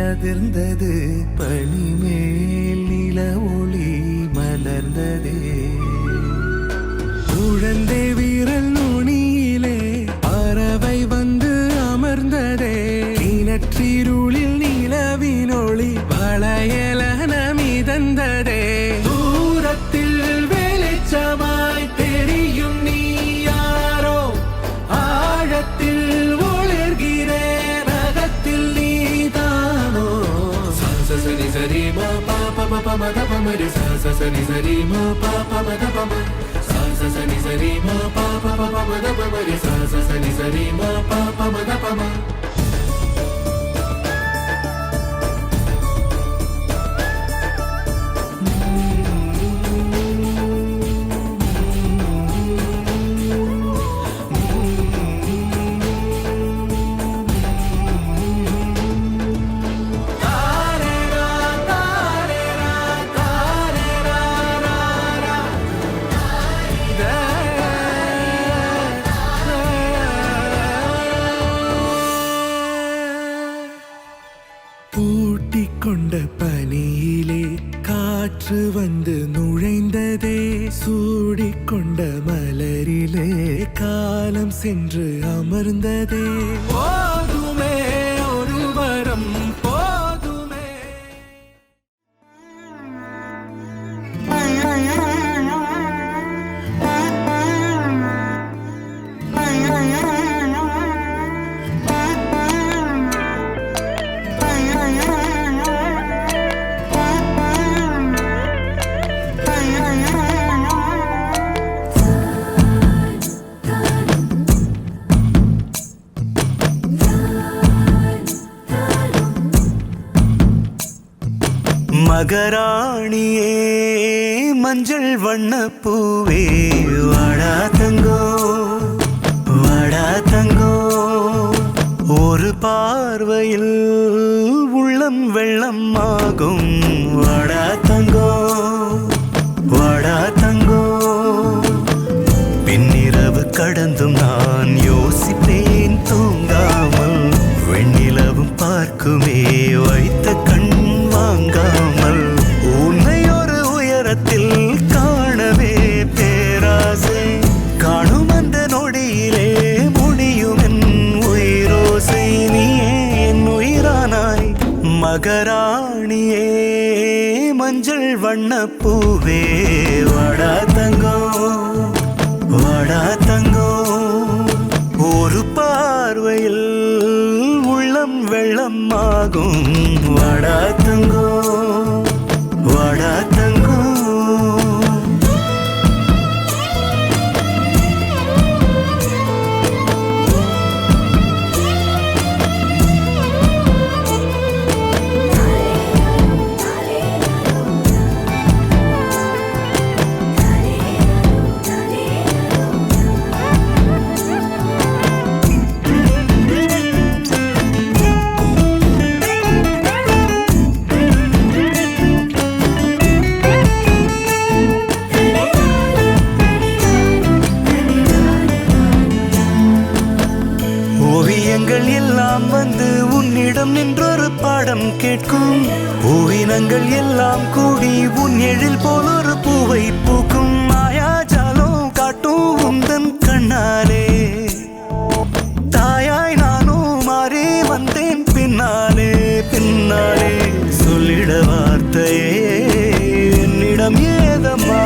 அதிர்ந்தது பனிமேல் நில ஒளி மலர்ந்ததே குழந்தை வீரல் நுனியிலே பறவை வந்து அமர்ந்ததே நீனற்றிருளில் நிலவினொளி வளையலன மிதந்ததே தூரத்தில் வெளிச்சமாய் தெரியும் நீ யாரோ ஆழத்தில் ஒளிர்கிறேன் அகத்தில் நீதானோ சரி சரி மா பாப மத பமரி சரி சரி மா பாப மத பமரி சரி சரி மா பாப மத பமரி சரி சரி மா பாப மத பமரி கொண்ட பனியிலே காற்று வந்து நுழைந்ததே சூடிக்கொண்ட மலரிலே காலம் சென்று அமர்ந்ததே போதுமே ஒரு வரம் போதுமே மகராணியே மஞ்சள் வண்ண பூவே வாடா தங்கோ வாடா தங்கோ ஒரு பார்வையில் உள்ளம் வெள்ளம் ஆகும் வாடா தங்கோ வாடா தங்கோ பின்னிரவு கடந்தும் நான் யோசிப்பேன் தூங்காமல் வெண்ணிலவும் பார்க்குமே வைத்த கண் வாங்காமல் உன்னை ஒரு உயரத்தில் காணவே பேராசை காணும் அந்த நொடியிலே முடியும் என் உயிரோசை நீயே என் உயிரானாய் மகராணியே மஞ்சள் வண்ண பூவே வாடா தங்கோ வாடா தங்கோ ஒரு பார்வையில் உள்ளம் வெள்ளம் ஆகும் வாடா தங்கோ வாடா தங்கோ ஓவியங்கள் எல்லாம் வந்து உன்னிடம் நின்றொரு பாடம் கேட்கும் ஓவினங்கள் எல்லாம் கூடி உன் எழில் போல் ஒரு பூவை பூக்கும் மாயாஜாலம் காட்டும் உந்தன் கண்ணாலே தாயாய் நானும் மாறி வந்தேன் பின்னாலே பின்னாலே சொல்லிட வார்த்தையே என்னிடம் ஏதம்மா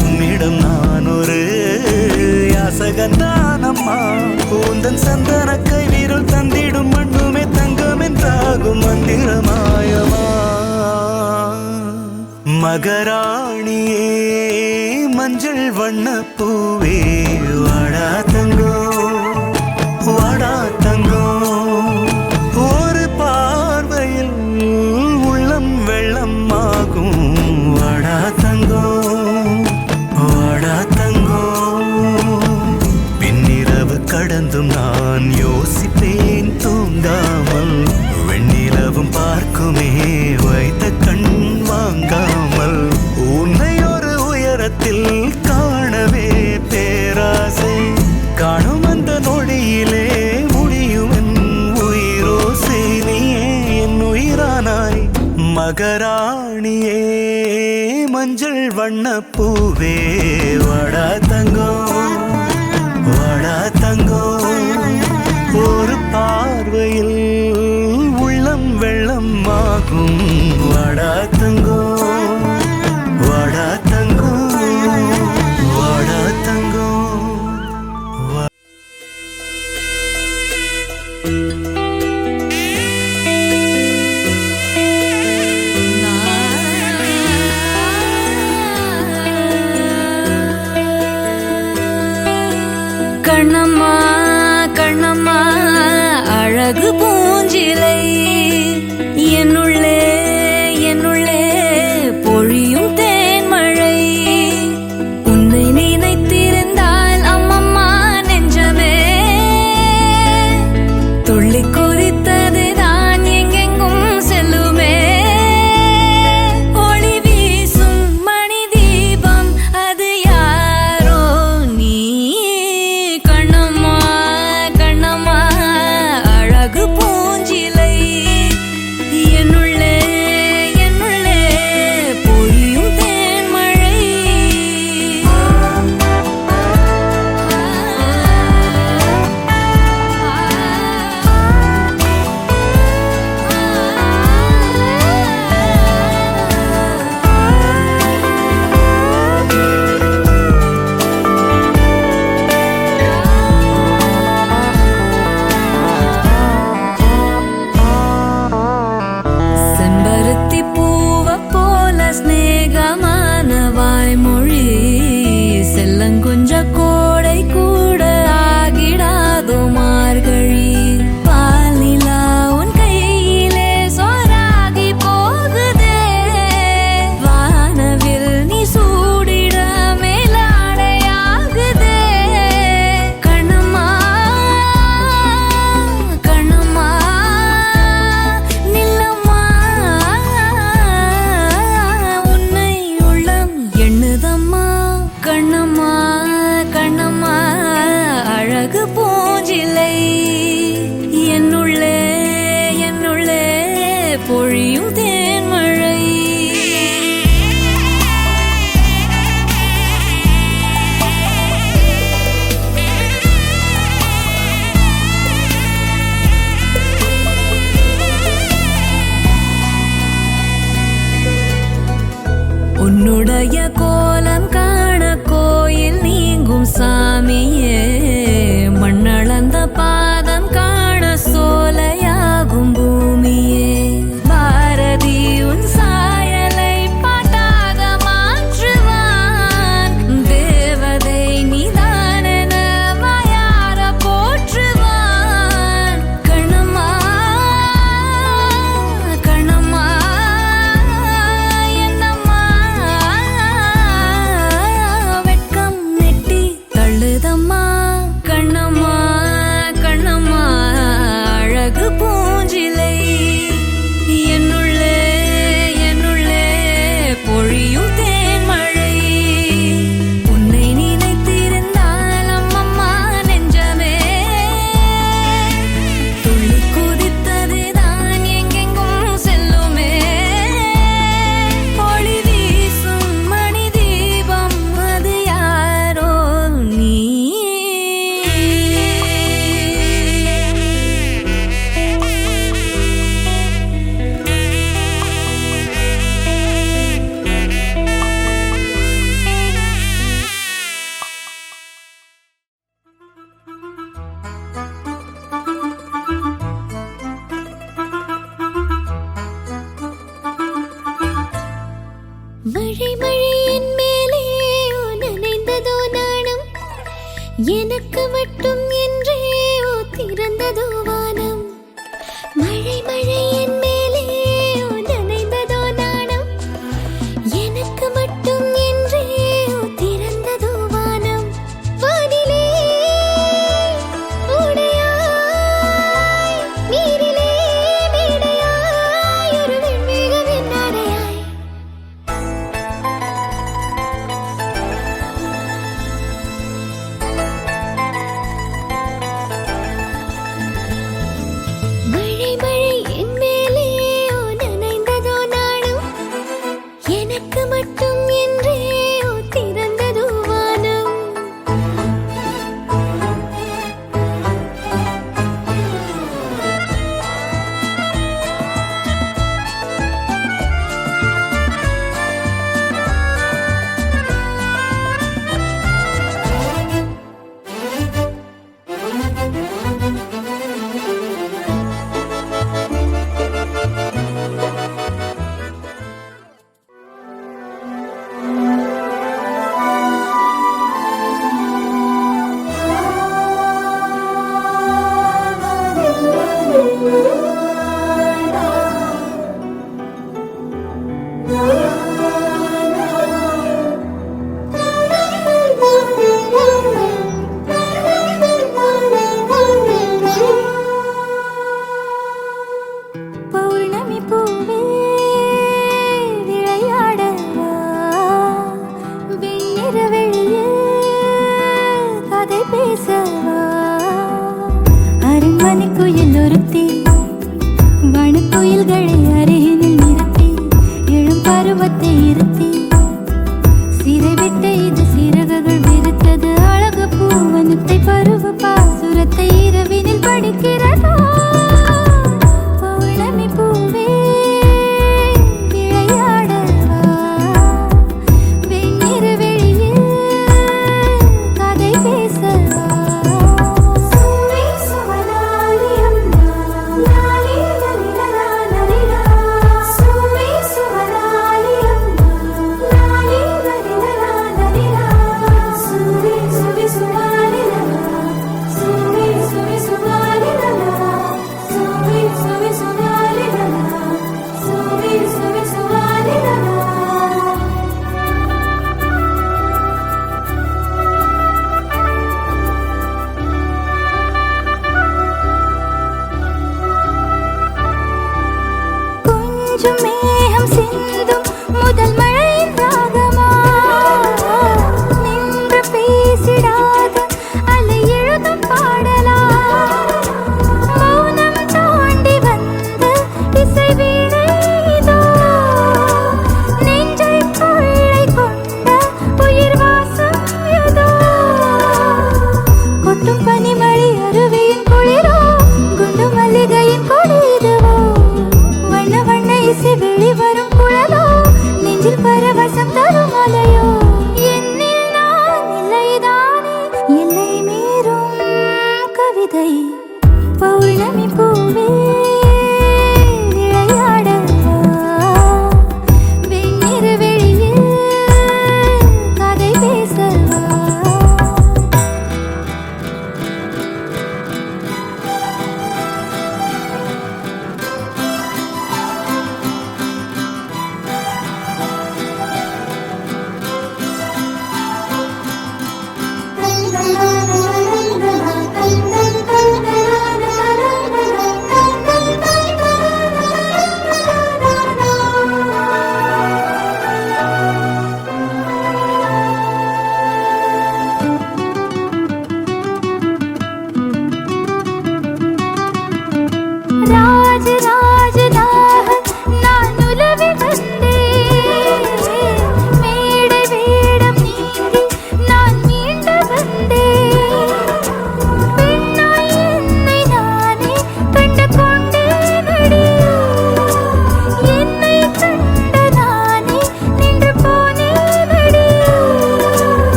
உன்னிடம் நான் ஒரு யாசகந்தானம்மா கூந்தன் சந்தன கை வீரல் தந்திடும் மண்ணுமே தங்கம் என்றாகும் மந்திரமாயமா மகராணியே மஞ்சள் வண்ண பூவே வாடா தங்கோ வாடா தங்கோ ஒரு பார்வையில் உள்ளம் வெள்ளம் ஆகும் வாடா தங்கோ வாடா தங்கோ பின்னிரவு கடந்தும் நான் யோசிப்பேன் தூங்காமல் வெண்ணிலவும் பார்க்குமே வைத்த கண் வாங்காமல் உன்னை ஒரு உயரத்தில் காணவே பேர் மகராணியே மஞ்சள் வண்ண பூவே வாடா தங்கம் வாடா தங்கம் ஒரு பார்வையில் உள்ளம் வெள்ளம் ஆகும் வாடா தங்கம் வாடா தங்கம் வாடா தங்கம் கண்ணம்மா கண்ணம்மா அழகு பூஞ்சிலை என்னுள்ளே என்னுள்ளே பொழியும் தேன்மழை உன்னை நினைத்திருந்தால் அம்மம்மா நெஞ்சமே துள்ளி கொதித்ததுதான் எங்கெங்கும் செல்லுமே ஒளி வீசும் மணி தீபம் அது யாரோ நீ கண்ணம்மா கண்ணம்மா அழகு பூஞ்சிலை என்னுள்ளே என்னுள்ளே பொழியும் தேன்மழை செம்பருத்தி பூவ போல ஸ்நேகமான வாய்மொழி செல்லங்குஞ்ச கோடை கூட ஆகிடாதோ மார்கழி பால் நிலா உன் கையிலே சோறாகி போகுதே வானவில் நீ சூடிட மேலாடையாகுதே கண்ணம்மா கண்ணம்மா நில்லம்மா உன்னை உள்ளம் எண்ணுதம்மா கண்ணம்மா கண்ணம்மா அழகு பூஞ்சிலை என்னுள்ளே என்னுள்ளே பொழியும் தேன்மழை உன்னுடைய கோலம் காண கோயில் நீங்கும் சாமியே மண்ணளந்த பாதம் காண சோலையாகும் பூமியே பாரதி உன் சாயலை பாட்டாக மாற்றுவான் தேவதை நீதானென வாயார போற்றுவான் கண்ணம்மா கண்ணம்மா என்னம்மா வெட்கம் நெட்டி தள்ளுதம்மா கொஞ்சம் மேகம் சிந்தும் முதல் மழையின் ராகமா நின்று பேசிடாத அலை எழுதும் பாடலா மௌனம் தாண்டி வந்த இசை வீணைதோ நெஞ்சை கொள்ளை கொண்ட உயிர் வாசம் ஏதோ கொட்டும் பனிமழை அருவியின் குளிரோ குண்டு மல்லிகையின் கொடிதுவோ வண்ண வண்ண இசை வெளிவரும் குழலோ நெஞ்சில் பரவசம் தரும் அலையோ என்னில் நான் இல்லைதானே எல்லை மீறும் கவிதை பௌர்ணமி பூவே விளையாடவா வெண்ணிற வெளியில் கதை பேசவா ராஜராஜனாக நான் உலவி வந்தேன் மேடை வேடம் நீங்கி நான் மீண்டு வந்தேன் பெண்ணாய் என்னை நானே கண்டு கொண்டேனடி என்னை கண்ட நானே நின்று போனேனடி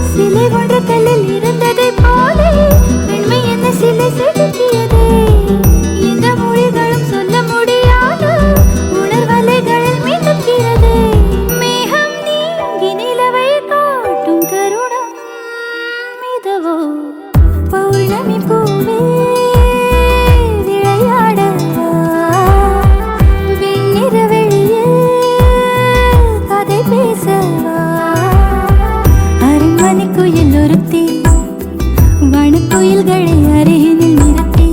சிலை ஒன்று கல்லில் இருந்ததை போலே பெண்மை என்ன சிலை செதுக்கியதே எந்த மொழிகளும் சொல்ல முடியாத உணர்வலைகளில் மிதக்கிறது மேகம் நீங்கி நிலவை காட்டும் தருணம் இதுவோ பௌர்ணமி பூவே விளையாடவா வெண்ணிற வெளியில் கதை பேசவா அரண்மனைக்குயில் ஒருத்தி வனக்குயில்களை அருகினில் நிறுத்தி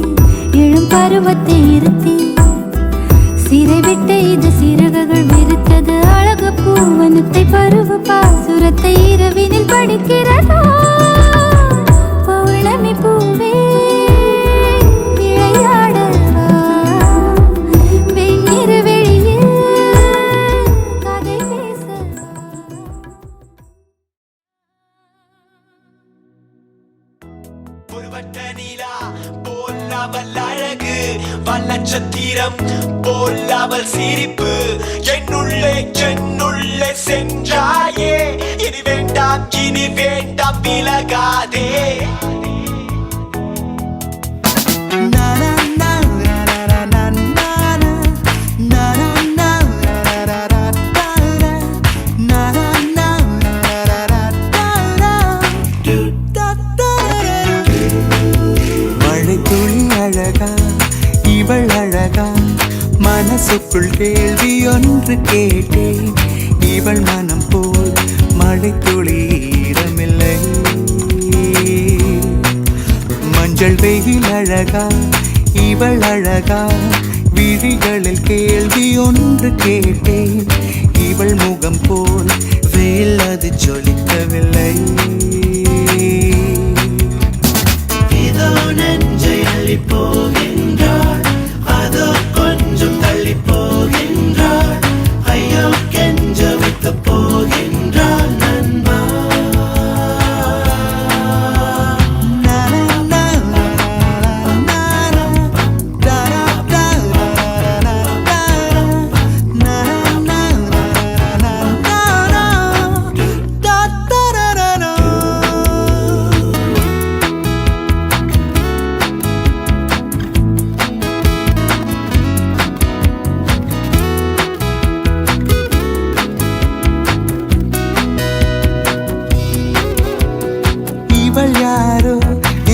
எழும் பருவத்தை இருத்தி சிறை விட்ட இது சிறகுகள் விரித்தது அழகு பூவனத்தை பருவ பாசுரத்தை இரவினில் படிக்கிறதா பௌர்ணமி பூவே விளையாடவா வெண்ணிற வெளியில் கதை பேசவா ஒரு வட்ட நீலா போல் அவள் அழகு வண்ணச்சத்திரம் போல் அவள் சிரிப்பு என்னுள்ளே சென்றாயே இனி வேண்டாம் விலகாதே மழைத்துளி அழகா இவள் அழகா மனசுக்குள் கேள்வி ஒன்று கேட்டேன் இவள் மனம் போல் மழைத்துளி ஈரமில்லை மஞ்சள் வெயில் அழகா இவள் அழகா விழிகளில் கேள்வி ஒன்று கேட்டேன் இவள் முகம் போல் வேல் அது ஜொலிக்கவில்லை இதோ நெஞ்சை அள்ளி போகின்றாள் அதோ கொஞ்சம் தள்ளி போகின்றாள் ஐயோ கெஞ்ச வைத்து போகின்றாள் நண்பா இவள் யாரோ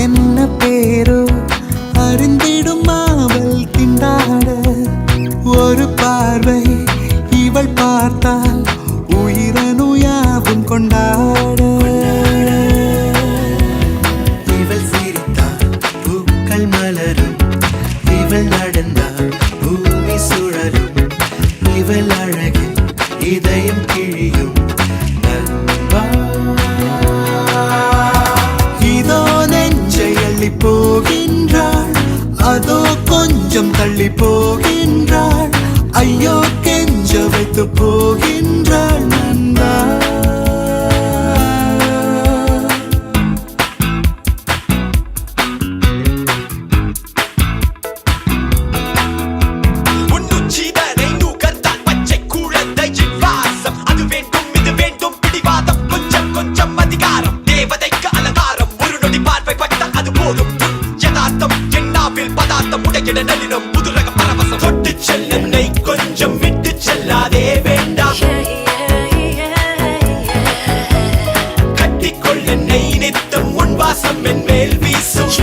என்ன பேரோ அறிந்திடும் மாவல் திண்டாட ஒரு பார்வை இவள் பார்த்தால் உயிரனுயாவும் கொண்டாட இவள் சிரித்தால் பூக்கள் மலரும் இவள் நடந்தால் பூமி சுழலும் இவள் அழகு இதயம் கிழியும் நண்பா. இதோ நெஞ்சை அள்ளி போகின்றாள், அதோ கொஞ்சம் தள்ளி போகின்றாள், ஐயோ கெஞ்ச வைத்து போகின்றாள் நண்பா. கொஞ்சம் விட்டு செல்லாதே வேண்டாம், கட்டிக்கொள்ள நெய் நித்தம் உன் வாசம் என் மேல் வீசும்.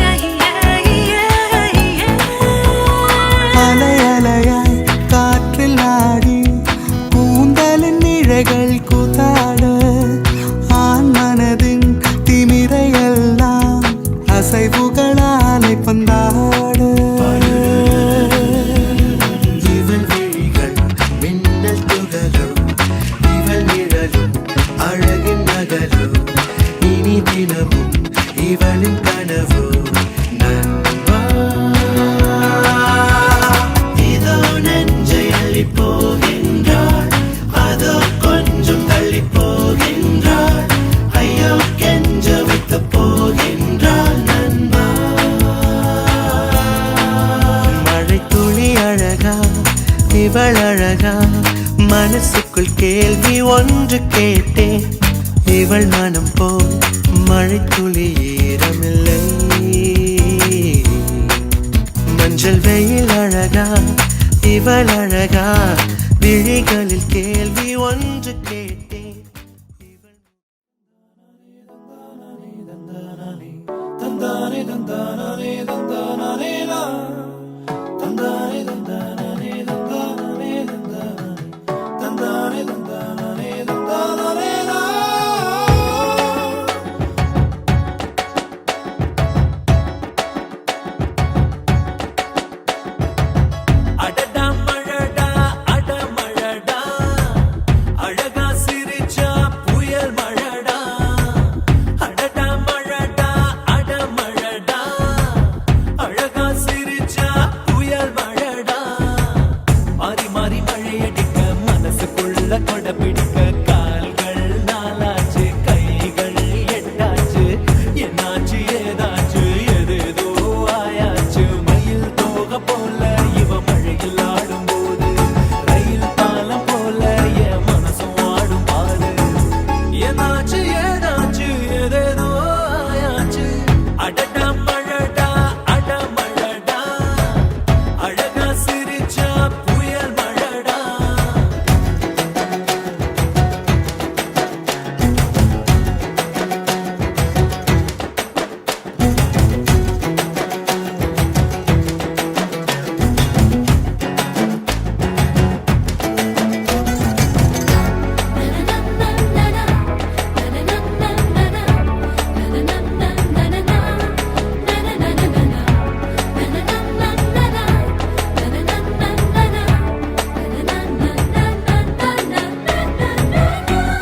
அலை அலையாய் காற்றில் ஆடி கூந்தலின் இழைகள் கூத்தாட, ஆண் மனதின் திமிரையெல்லாம் அசைவுகளாலை பந்தாட. இவள் விழிகள் மின்னல் துகளோ, இவள் நிழலும் அழகின் நகலோ, இனி தினமும் இவளின் கனவோ நண்பா. இதோ நெஞ்சை அள்ளி போகின்றாள், அதோ கொஞ்சம் தள்ளி போகின்றாள், ஐயோ கெஞ்ச வைத்து போகின்றாள் நண்பா. மழை துளி அழகா இவள் அழகா, மனசுக்குள் கேள்வி ஒன்று கேட்டேன், இவள் மனம் போல் மழை துளி ஈரமில்லை. மஞ்சள் வெயில் அழகா இவள் அழகா, விழிகளில் கேள்வி ஒன்று கேட்டேன். அடடா மழடா அட மழடா, அழகா சிரிச்சா புயல் மழடா. அடடா மழடா அட மழடா, அழகா சிரிச்சா புயல் மழடா. மாறி மாறி மழையடிக்க மனசுக்குள்ள கொடை பிடிக்க, கால்கள் நாலாச்சு கைகள் எட்டாச்சு, என்னாச்சு ஏதாச்சு எதேதோ ஆயாச்சு. மயில் தோகை போல இவ மழையில் ஆடும்போது, ரயில் பாலம் போல என் மனசும் ஆடும் பாடு. என்னாச்சு ஏதாச்சு எதேதோ ஆயாச்சு. அடடா மழடா அட மழடா, அழகா சிரிச்சா புயல் மழடா.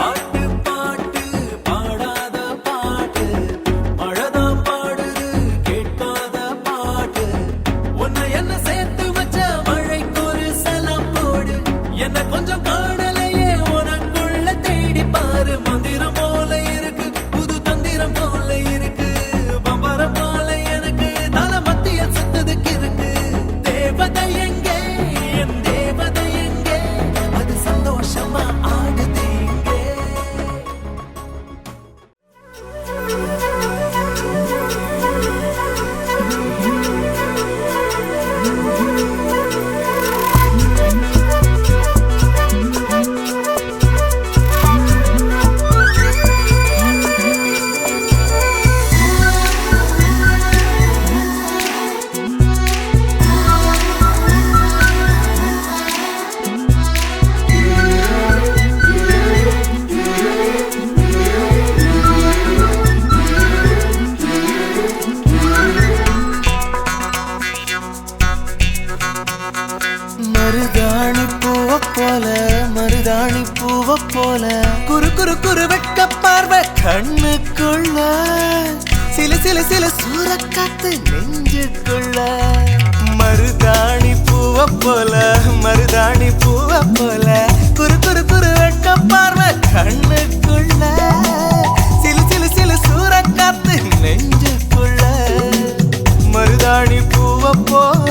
பாட்டு பாட்டு பாடாத பாட்டு, மழைதான் பாடுது கேட்காத பாட்டு. உன்னை என்ன சேர்த்து வச்ச மழைக்கு ஒரு சலம் போடு, என்ன கொஞ்சம் காணலையே உனக்குள்ள தேடி பாரு. மந்திரம் போல இருக்கு புது தந்திரம் போல இருக்கு, பம்பரம் போல எனக்கு தலை மத்திய சுத்ததுக்கு இருக்கு. தேவதை எங்கே என் தேவதை எங்கே, அது சந்தோஷமா ஆடுது இங்கே. Na மருதாணி பூவ போல குறு குறு குறு வெட்க பார்வை கண்ணுக்குள்ள சில சில சில சூறக்காத்து நெஞ்சுக்குள்ள மருதாணி பூவ போல மருதாணி பூவ போல குறு குறு குறு வெட்க பார்வை கண்ணுக்குள்ள சில சில சில சூறக்காத்து நெஞ்சுக்குள்ள மருதாணி பூவ போல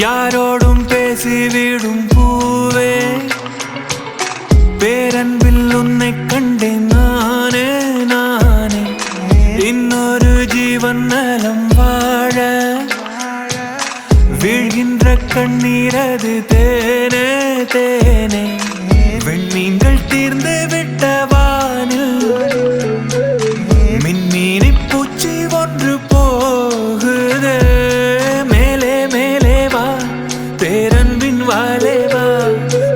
யாரோடும் பேசிவிடும் பூவே பேரன்பில் உன்னை கண்டேன் நானே நானே இன்னொரு ஜீவன் நலம் வாழ வீழ்கின்ற கண்ணீரது தேனே தேனே வெண்மீன்கள் தீர்ந்து விட்ட வானில் மின்மீனி பூச்சி ஒன்று போகுதே மேலே மேலே வா பேரன்பின் வாலே வா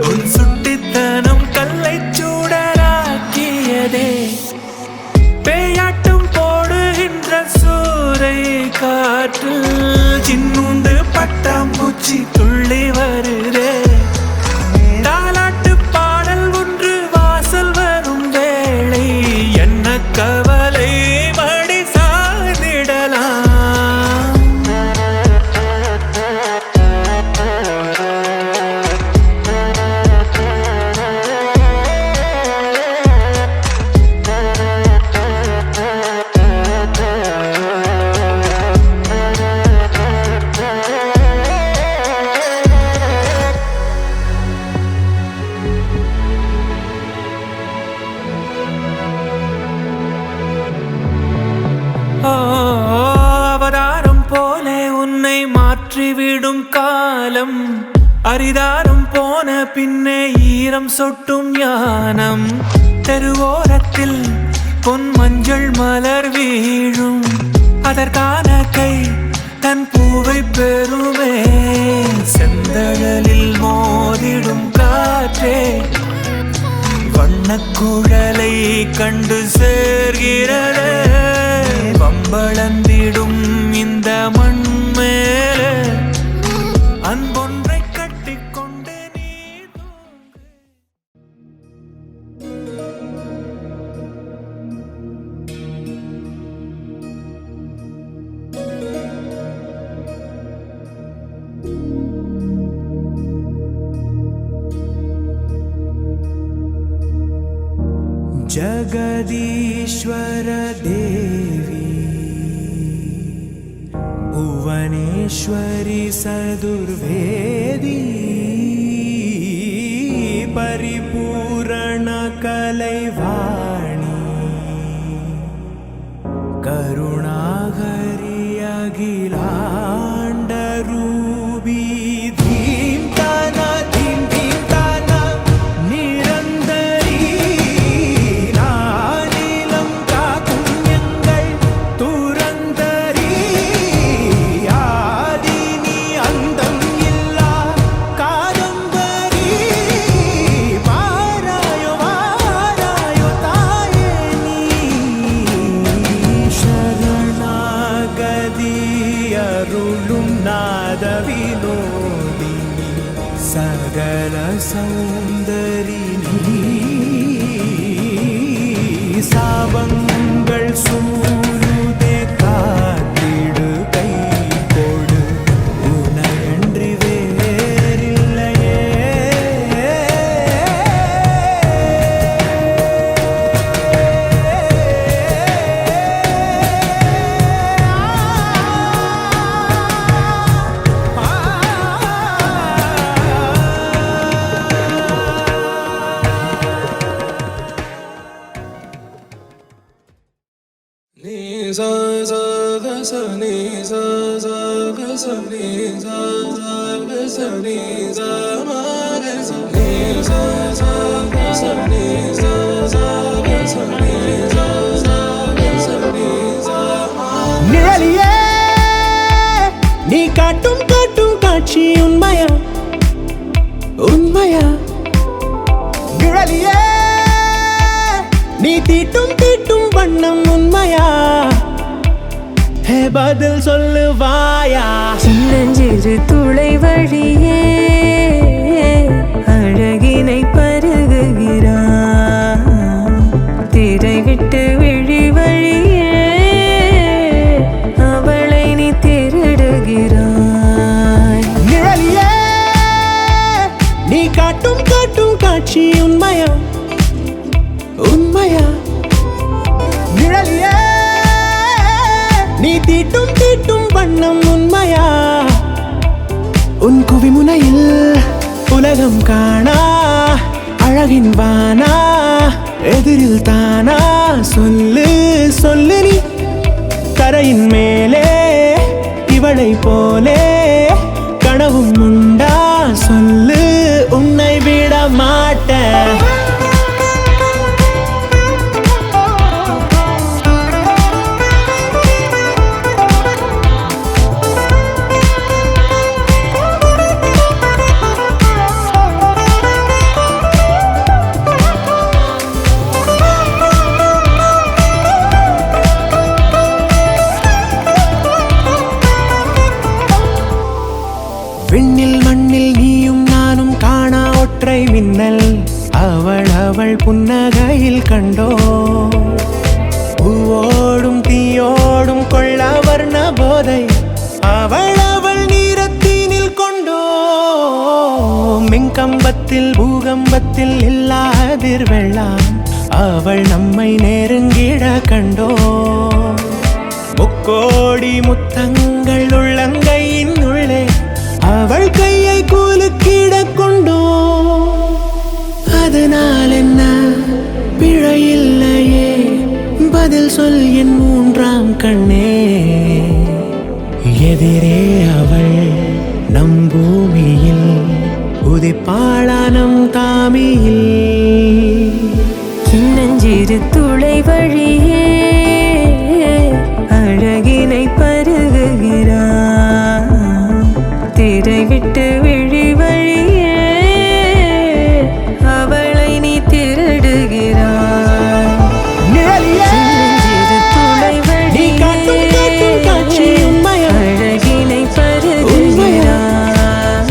உன் சுட்டித்தனம் கல்லை சூடராக்கியதே பேயாட்டும் போடுகின்ற சூறை காற்றில் சின்னூண்டு பட்டாம்பூச்சி துள்ளி வருதே தாலாட்டு பாடல் ஒன்று வாசல் வரும் வேளை என்ன கவலை மடி சாதிடலாம் அவதாரம் போல உன்னை மாற்றிவிடும் காலம் அரிதாரம் போன பின்னே ஈரம் சொட்டும் ஞானம் தெருவோரத்தில் பொன் மஞ்சள் மலர் வீழும் அதற்கான கை தன் பூவை பெறுமே செந்தழலில் மோதிடும் காற்றே வண்ணக்குழலை கண்டு சேர்கிறதே வம்பளந்திடும் இந்த மண் மேலே அன்பொன்றை கட்டிக்கொண்டு நீ जगदीश्वर देवी भुवनेश्वरी सदुर्वेदी परिपूर्ण कलैवाणी करुणाहरि अखिलाण्डरूपी धीम्ताना धीं धीम्ताना निरन्तरी नानीलं काकुण्यङ्गळ तुरन्तरी आदिनी अन्तम् इल्ला कादम्बरी वारायो वारायो ताये नी शरणागति अरुळुं नादविनोदिनी सकल सौन्दरिनी சாபங்கள் சூழுதே காத்திடு கை கொடு உனையன்றி வேறில்லையே நிழலியே நீ காட்டும் காட்டும் காட்சி உண்மையா உண்மையா நிழலியே நீ தீட்டும் தீட்டும் வண்ணம் உண்மையா ஹே பதில் சொல்லுவாயா சின்னஞ்சிறு துளை வழியே அழகினை பருகுகிறாய் திரை விட்டு விழி வழியே அவளை நீ திருடுகிறாய் நிழலியே நீ காட்டும் காட்டும் காட்சி உண்மையா உண்மையா நிழலியே நீ தீட்டும் தீட்டும் வண்ணம் உண்மையா உன் குவிமுனையில் உலகம் காணா அழகின் வானா எதிரில் தானா சொல்லு சொல்லு நீ தரையின் மேலே இவளை போலே கனவும் உண்டா சொல்லு உன்னை விட மாட்டேன் மின்னல் அவள் புன்னகையில் கண்டோ பூவோடும் தீயோடும் கொள்ள வர்ண போதை அவள் நீரத்தினில் கொண்டோ மின்கம்பத்தில் பூகம்பத்தில் இல்லாதிர் வெள்ளம் அவள் நம்மை நெருங்கிட கண்டோ முக்கோடி முத்தங்கள் உள்ளங்கையின் உள்ளே அவள் கையை குலுக்கிட கொண்டோ அதனால் என்ன பிழையில்லையே பதில் சொல் என் மூன்றாம் கண்ணே எதிரே அவள் நம் பூமியில் உதிப்பாளா நம் தாமியில் சின்னஞ்சிறு துளை வழியே அழகினை பருகுகிறான் திரை விட்டு விழி வழியே அவளை நீ திருடுகிறாய் சின்னஞ்சிறு துளை வழியே அழகினை பருகுகிறான்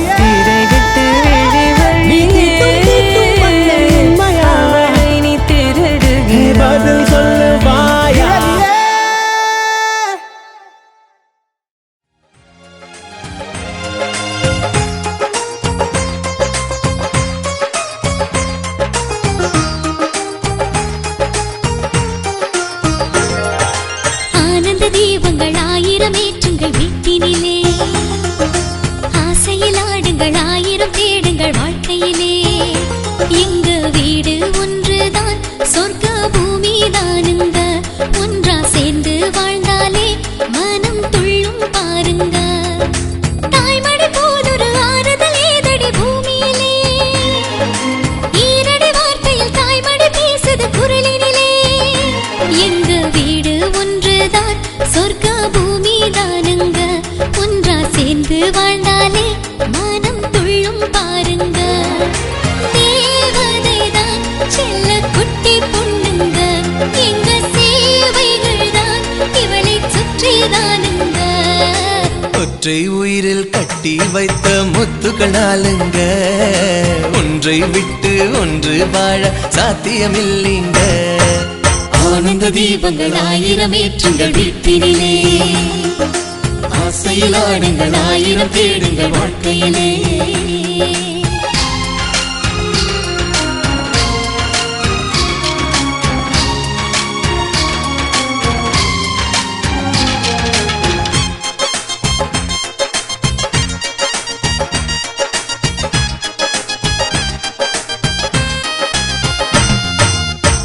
திரை விட்டு விழி வழியே அவளை நீ திருடுகிறாய் சொல்லுவாயா ஆனந்த தீபங்கள் ஆயிரம் ஏற்றுங்கள் வீட்டினிலே ஆசையில் ஆடுங்கள் ஆயிரம் தேடுங்கள் வாழ்க்கையிலே எங்க வீடு ஒன்றுதான் சொர்க்க பூமி தானுங்க ஒன்றா சேர்ந்து வாழ்ந்தாலே மனம் துள்ளும் பாருங்க தாய்மடி போதொரு ஆறுதல் ஏதடி பூமியிலே ஈரடி வார்த்தையில் தாய்மடி பேசுது குரலினிலே எங்க வீடு ஒன்றுதான் சொர்க்க பூமி தானுங்க ஒன்றா சேர்ந்து வாழ்ந்தாலே மனம் துள்ளும் பாருங்க தேவதைதான் செல்ல குட்டி பொண்ணுங்க எங்க சேவைகள் தான் இவளை சுற்றிதானுங்க ஒற்றை உயிரில் கட்டி வைத்த முத்துக்கள் நாளுங்க ஒன்றை விட்டு ஒன்று வாழ சாத்தியமில்லைங்க ஆனந்த தீபங்கள் ஆயிரம் ஏற்றுங்கள் வீட்டினிலே ஆசையில் ஆடுங்கள் ஆயிரம் தேடுங்கள் வாழ்க்கையிலே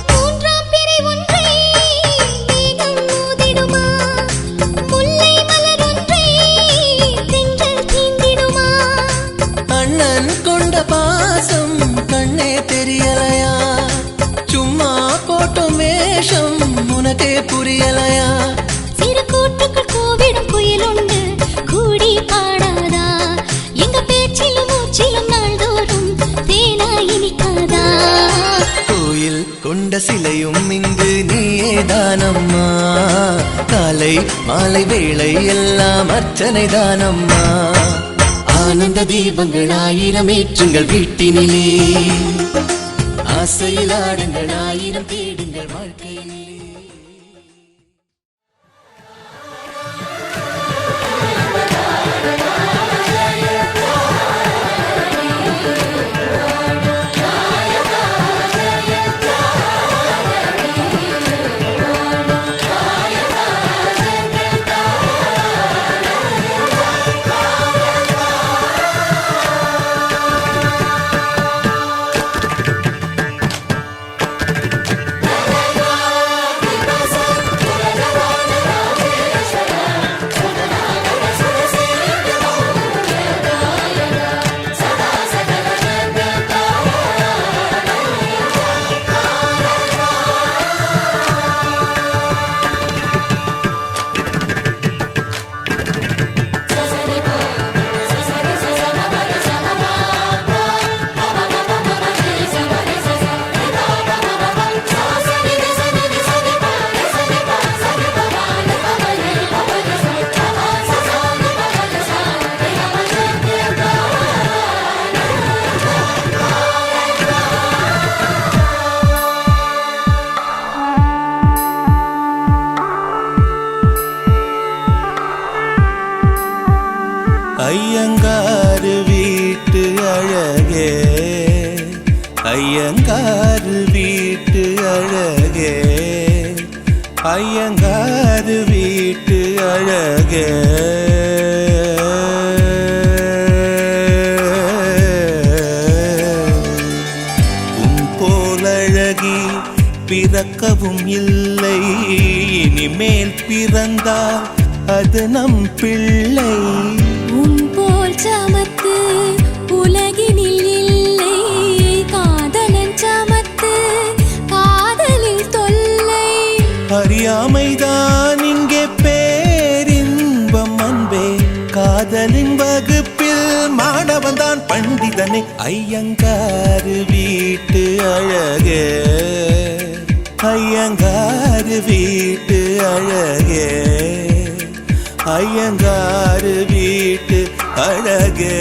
மூன்றாம் பிறை ஒன்றை மேகம் மோதிடுமா முல்லை மலர் ஒன்றை திங்கள் தீண்டிடுமா அண்ணன் கொண்ட பாசம் கண்ணே தெரியலையா சும்மா போட்டும் வேஷம் உனக்கே புரியலையா சிறு கூட்டுக்குள் கூவிடும் குயில் உண்டு கூடி பாடாதா எங்க பேச்சிலும் மூச்சிலும் நாள்தோறும் தேனா இனிக்காதா கோயில் கொண்ட சிலையும் இங்கு நீயேதானம்மா காலை மாலை வேளை எல்லாம் அர்ச்சனை தானம்மா ஆனந்த தீபங்கள் ஆயிரம் ஏற்றுங்கள் வீட்டினிலே ஆசையில் ஆடுங்கள் ஆயிரம் தேடுங்கள் வாழ்க்கையிலே அழகே ஐயங்காறு வீட்டு அழகே ஐயங்காறு வீட்டு அழகே உன் போலழகி பிறக்கவும் இல்லை இனிமேல் பிறந்தால் அது நம் பிள்ளை உன் போல் சமத்து உலகினில் இல்லை காதலன் சமத்து காதலில் தொல்லை அறியாமைதான் இங்கே பேரின்பம் அன்பே காதலின் வகுப்பில் மாணவன் தான் பண்டிதனே ஐயங்காறு வீட்டு அழகே ஐயங்காறு வீட்டு அழகே ஐயங்காறு வீட்டு அழகே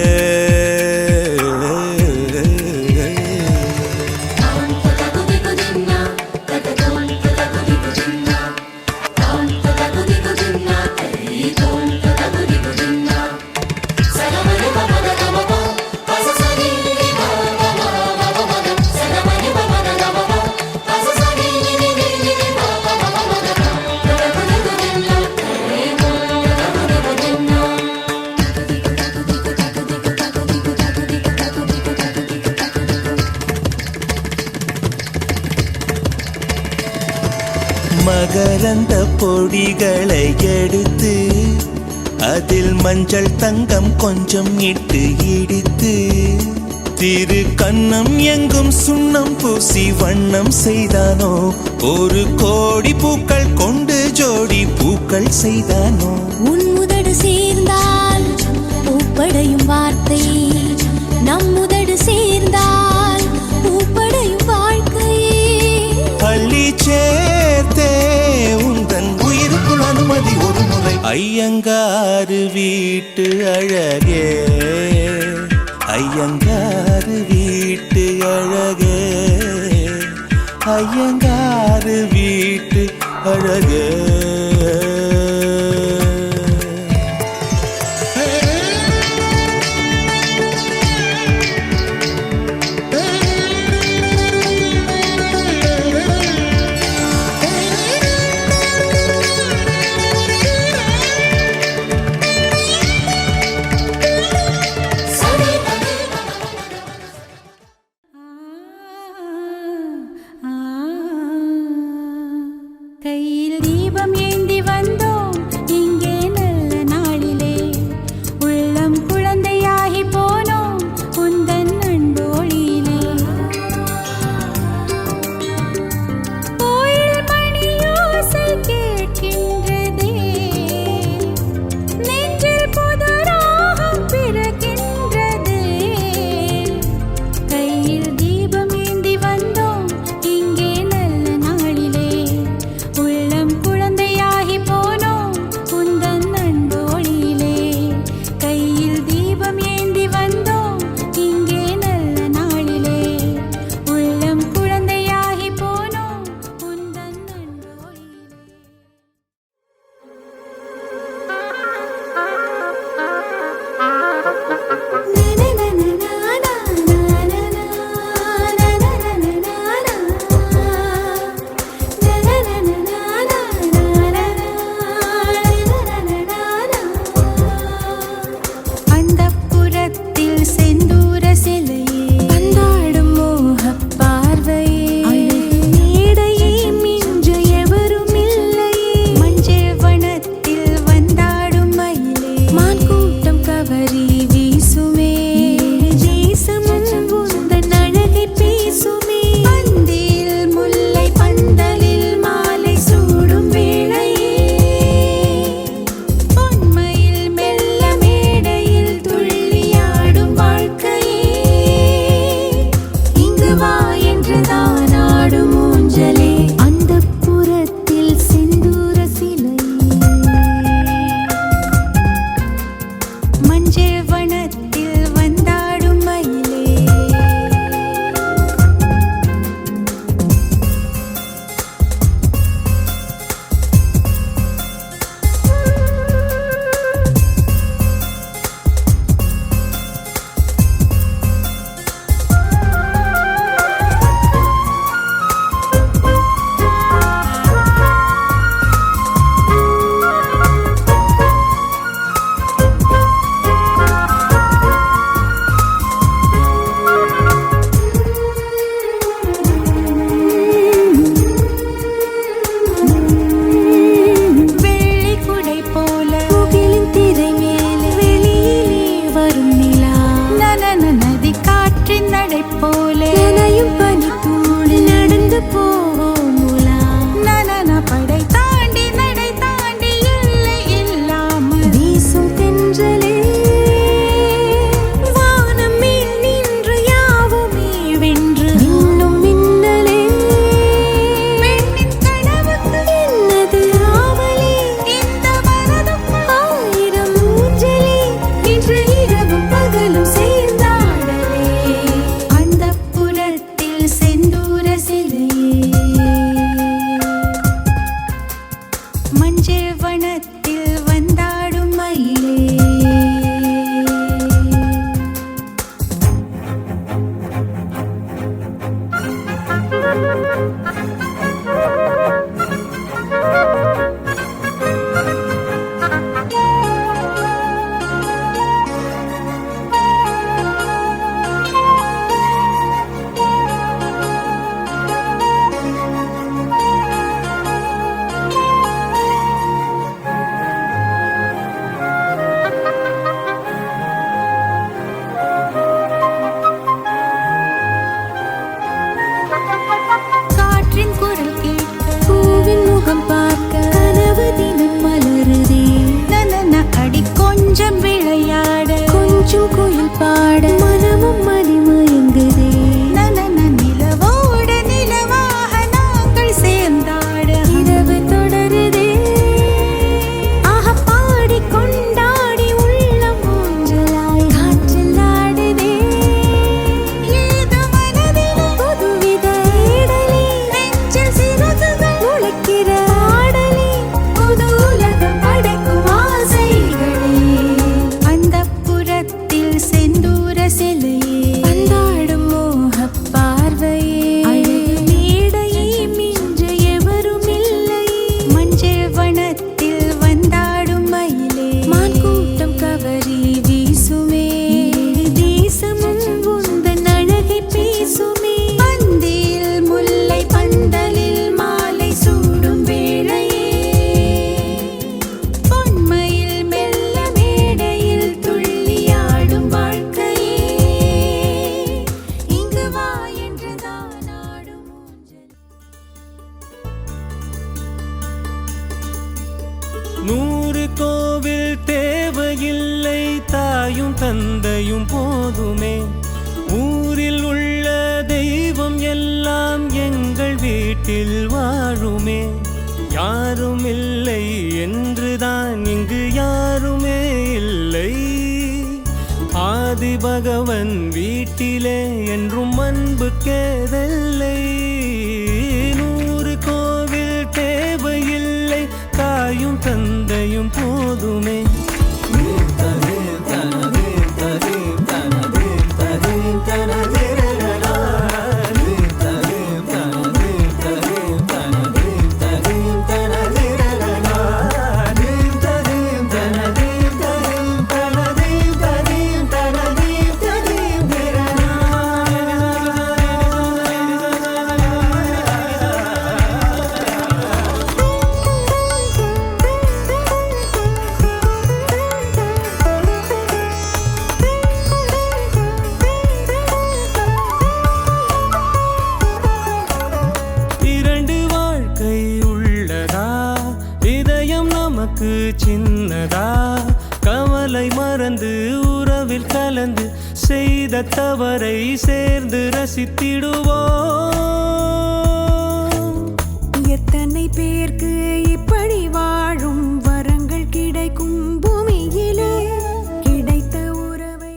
மகரந்த பொடிகளை எடுத்து அதில் மஞ்சள் தங்கம் கொஞ்சம் இட்டு இடித்து திரு கண்ணம் எங்கும் சுண்ணம் பூசி வண்ணம் செய்தானோ ஒரு கோடி பூக்கள் கொண்டு ஜோடி பூக்கள் செய்தானோ உன் முதடு சேர்ந்தால் பூப்படையும் வார்த்தை நம் முதடு சேர்ந்தால் பூப்படையும் வாழ்க்கையே பள்ளி சேர்த்தே உந்தன் உயிருக்குள் அனுமதி ஒரு முறை ஐயங்காறு வீட்டு அழகே ஐயங்காறு வீட்டு அழகே ஐயங்காறு வீட்டு அழகே கையில் தீப மஞ்சள் வனத்தில் வந்தாடும் மயிலே காற்றின் குரல் கேட்க பூவின் முகம் பார்க்க கனவு தினம் மலருதே நனன அடி கொஞ்சம் விளையாட கொஞ்சம் குயில் பாட மனமும் மதிமயங்குதே நனன நிலவோட நிலவாக நாங்கள் சேர்ந்தாட இரவு தொடருதே ஆக பாடி கொண்டாடி உள்ளம் ஊஞ்சலாய் காற்றில் ஆடுதே ஏதோ மனதிலே புதுவித ஏடலே நெஞ்சில் சிறகுகள் முளைக்கிற ஆடலே புது உலகம் படைக்கும் ஆசைகளே அந்தப்புறத்தில் செந்தூர சிலையே வந்தாடும் மோகப் பார்வையே அழகு மேடையை மிஞ்ச எவரும் இல்லையே மஞ்சள் வனத்தில் வந்தாடும் மயிலே மான் கூட்டம் கவரி வீசுமே தேசமும் உந்தன் அழகை பேசுமே பந்தியில் முல்லை பந்தலில் மாலை சூடும் வேளையே பொன்மையில் மெல்ல மேடையில் துள்ளியாடும் வாழ்க்கையே இங்கு வா என்றுதான் ஆடும் ஊஞ்சல் 100 கோவில் தேவையில்லை தாயும் தந்தையும் போதுமே ஊரில் உள்ள தெய்வம் எல்லாம் எங்கள் வீட்டில் வாழுமே யாரும் இல்லை என்றுதான் இங்கு யாருமே இல்லை ஆதி பகவன் வீட்டிலே என்றும் அன்பு கேதல்லை 100 கோவில் தேவையில்லை தாயும் தந்தையும் போதுமே இரண்டு வாழ்க்கை உள்ளதா இதயம் நமக்கு சின்னதா கவலை மறந்து உறவில் கலந்து செய்த தவறை சேர்ந்து ரசித்திடுவோம் எத்தனை பேருக்கு இப்படி வாழும் வரங்கள் கிடைக்கும் பூமியிலே கிடைத்த உறவை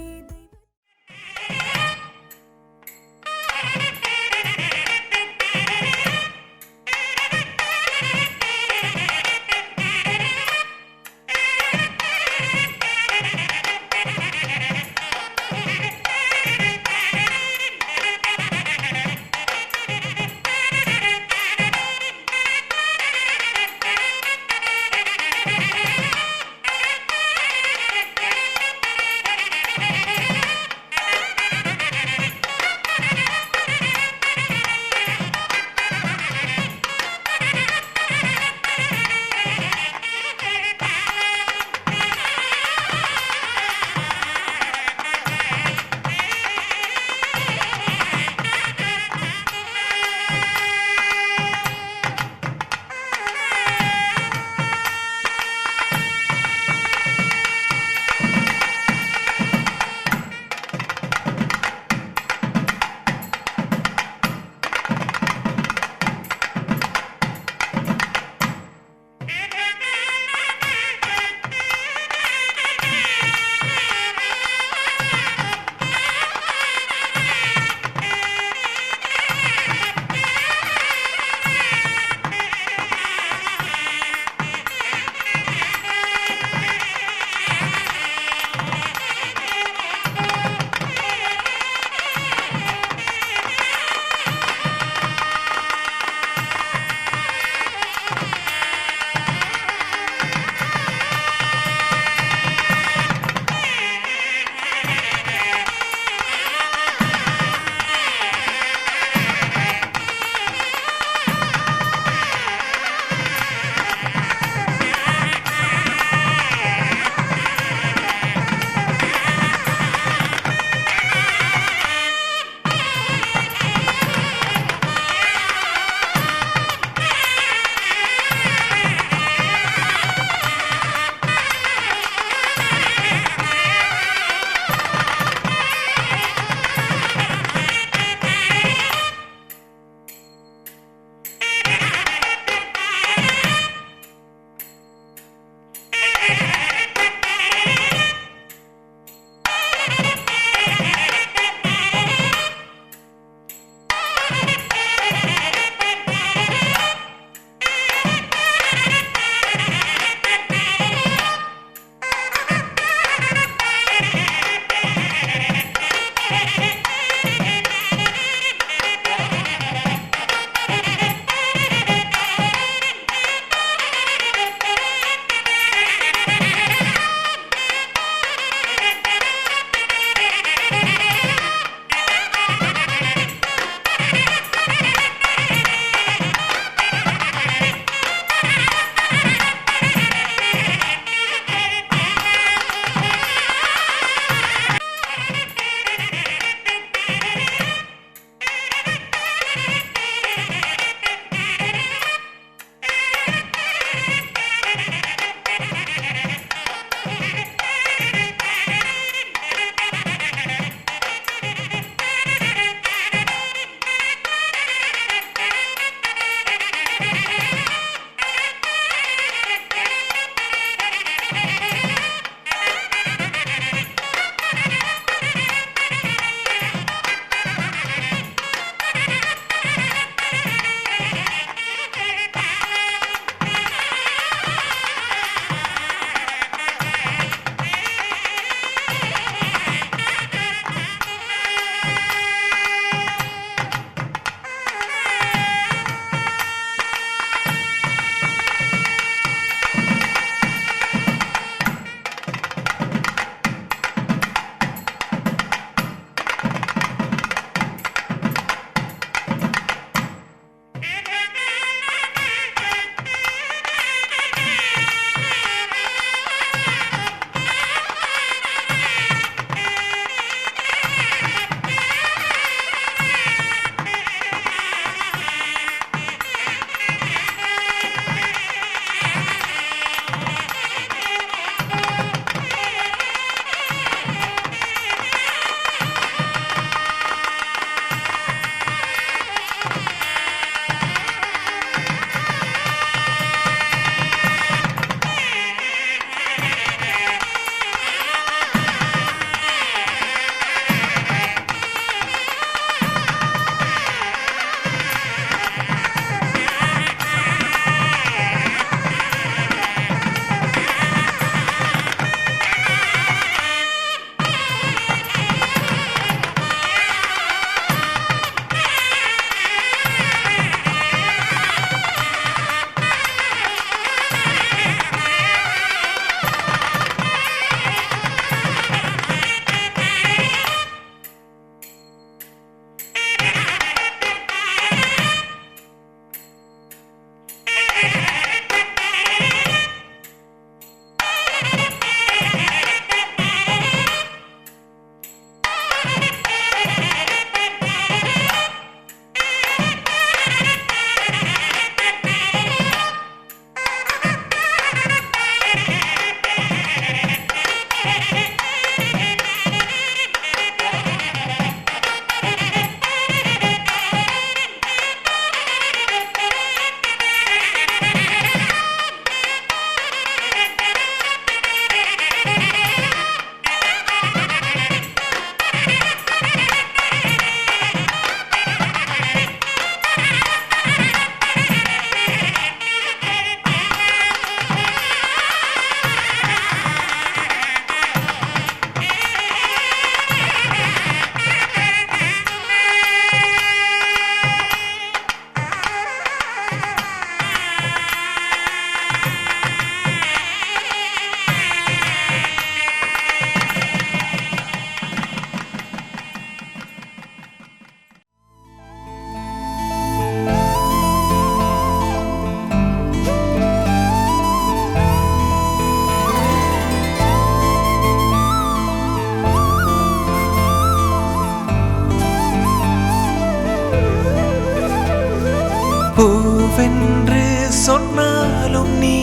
பூவென்று சொன்னாலும் நீ,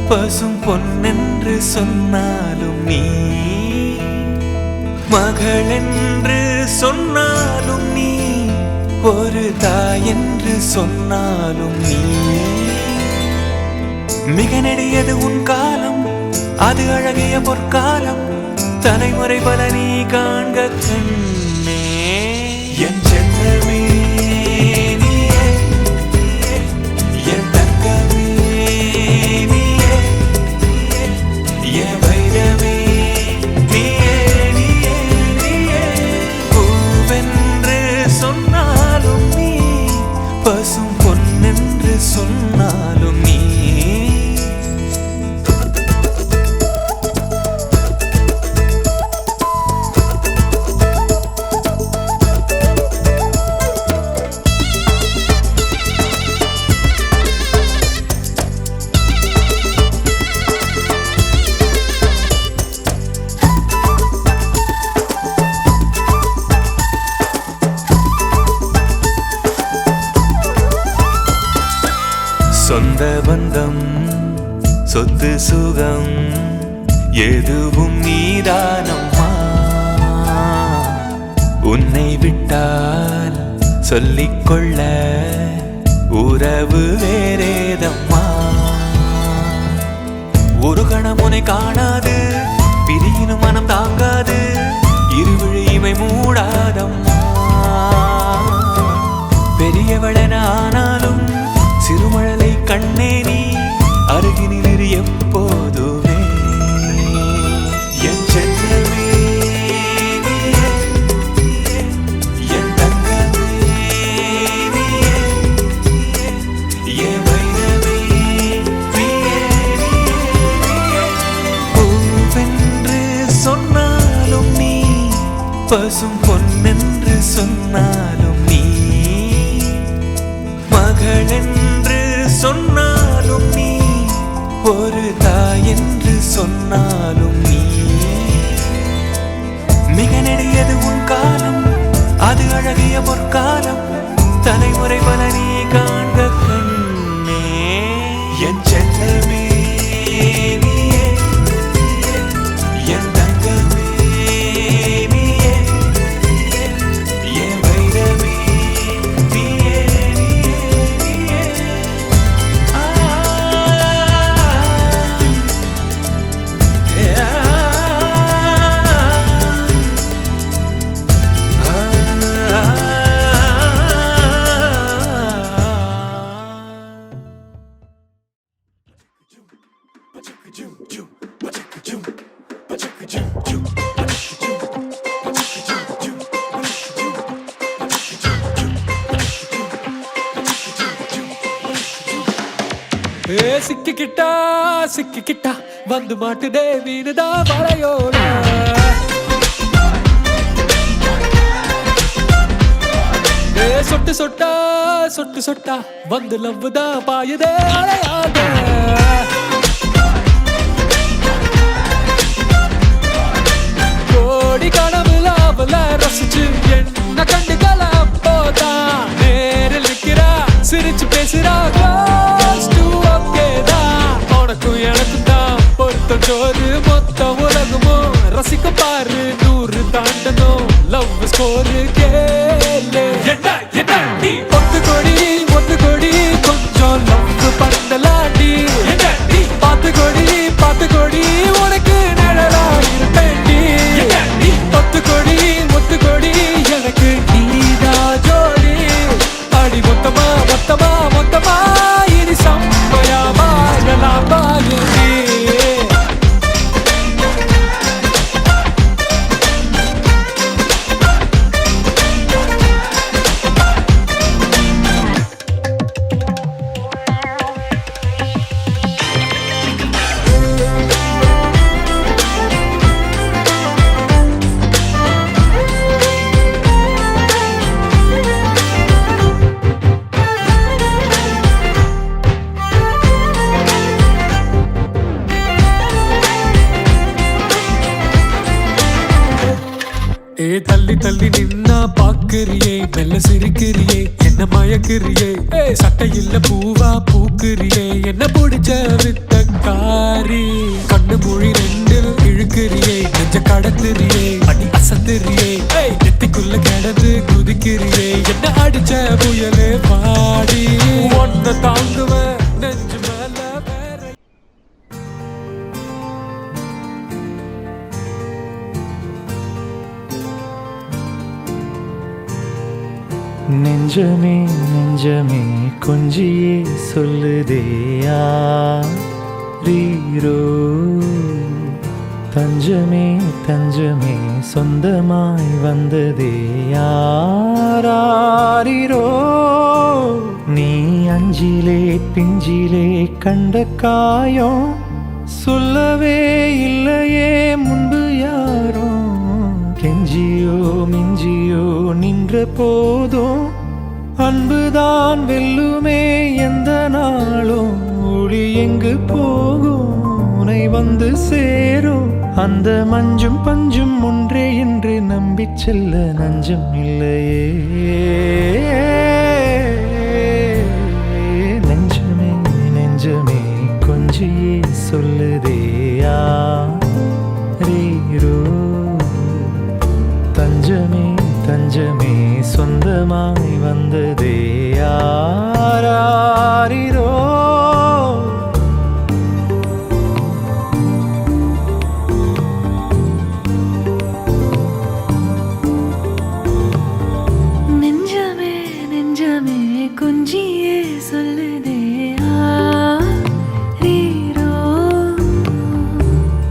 பசும் பொன்னென்று சொன்னாலும் நீ, மகள் என்று சொன்னாலும் நீ, ஒரு தாய் என்று சொன்னாலும் நீ. மிக நெடியது உன் காலம், அது அழகிய பொற்காலம், தலைமுறை பல நீ காண்க கண்ணே. என் செல்லமே நீயே, என் தங்கமே நீயே, என் வைரமே நீயே, நீயே, நீயே. பூவென்று சொன்னாலும் நீ, பசும் பொன்னென்று சொன்னாலும் நீ. சொந்த பந்தம் சொத்து சுகம் எதுவும் நீதானம்மா. உன்னை விட்டால் சொல்லிக்கொள்ள உறவு வேறேதம்மா. ஒரு கணம் உன்னை காணாது பிரியினும் மனம் தாங்காது, இருவிழி இமை மூடாதம்மா. பெரியவளென ஆனாலும் சிறுமழலை கண்ணே நீ, அருகினில் எப்போதுமே. என் செல்லமே நீயே, என் தங்கமே நீயே, என் வைரமே நீயே, நீயே. பூவென்று சொன்னாலும் நீ, பசும் பொன்னென்று சொன்னாலும் நீ, மகள் என்று சொன்னாலும் நீ, ஒரு தாய் என்று சொன்னாலும் நீ. மிக நெடியது உன் காலம், அது அழகிய பொற்காலம், தலைமுறை பல நீ காண்க கண்ணே. என் செல்லமே நீயே, என் தங்கமே நீயே, என் வைரமே நீயே, நீயே. சிக்கிக்கிட்டா சிக்கிக்கிட்டா வந்து மாட்டுதே மீனுதா வளையோட. சொட்டு சொட்டா சொட்டு சொட்டா வந்து லவ்வுதா பாயுதே அலையாத. கோடி கனவுல அவள ரசிச்சு என்ன கண்டுக்கலாம் போதா, நேரில் நிக்கிறா சிரிச்சு பேசுறா, உனக்கும் எனக்கும் தான் பொருத்தம் ஜோறு, மொத்த உலகமும் ரசிக்க பாரு, 100 தாண்டனும் லவ் ஸ்கோரு கேளு. ஒத்து கொடி ஒத்து கொடி கொஞ்சம் லவ் பண்ணலாடி, பாத்து கொடி உனக்கு நிழலா இருப்பேண்டி. ஒத்து கொடி எனக்கு நீதா ஜோடி, அடி மொத்தமா மொத்தமா மொத்தமா இனி சம்பயா வாழலாம் பாருடி. தள்ளி தள்ளி நின்னா பாக்குறியே, மெல்ல சிரிக்கிறியே, என்ன மயக்கிறியே, சட்டையில்ல பூவா பூக்குறியே, என்ன பிடிச்ச வித்தக்காரி, கண்ணு மொழி ரெண்டில் இழுக்கிறியே, நெஞ்ச கடத்துறியே, அடி அசத்துறியே, நெத்திக்குள்ள கிடந்து குதிக்கிறியே, என்ன அடிச்ச புயலே பாடி, ஒன்ன தாங்குவேன் நெஞ்சு மேல வேற. நெஞ்சமே நெஞ்சமே கொஞ்சியே சொல்லுதேயா ரீரோ, தஞ்சமே தஞ்சமே சொந்தமாய் வந்ததே யாரோ, நீ அஞ்சிலே பிஞ்சிலே கண்ட காயம் சொல்லவே இல்லையே முன்பு யாரோ, கெஞ்சியோ மிஞ்சியோ நின்ற போதும் அன்புதான் வெல்லுமே எந்த நாளும், ஒளி எங்கு போகும் உனை வந்து சேரும், அந்த மஞ்சும் பஞ்சும் ஒன்றே என்று நம்பி செல்ல நஞ்சம் இல்லையே. நெஞ்சமே நெஞ்சமே கொஞ்சியே சொல்லுதேயா ரீரோ, தஞ்சமே தஞ்சமே சொந்தமாய் வந்ததே யாரோ. நெஞ்சமே நெஞ்சமே கொஞ்சியே சொல்லுதே ரீரோ,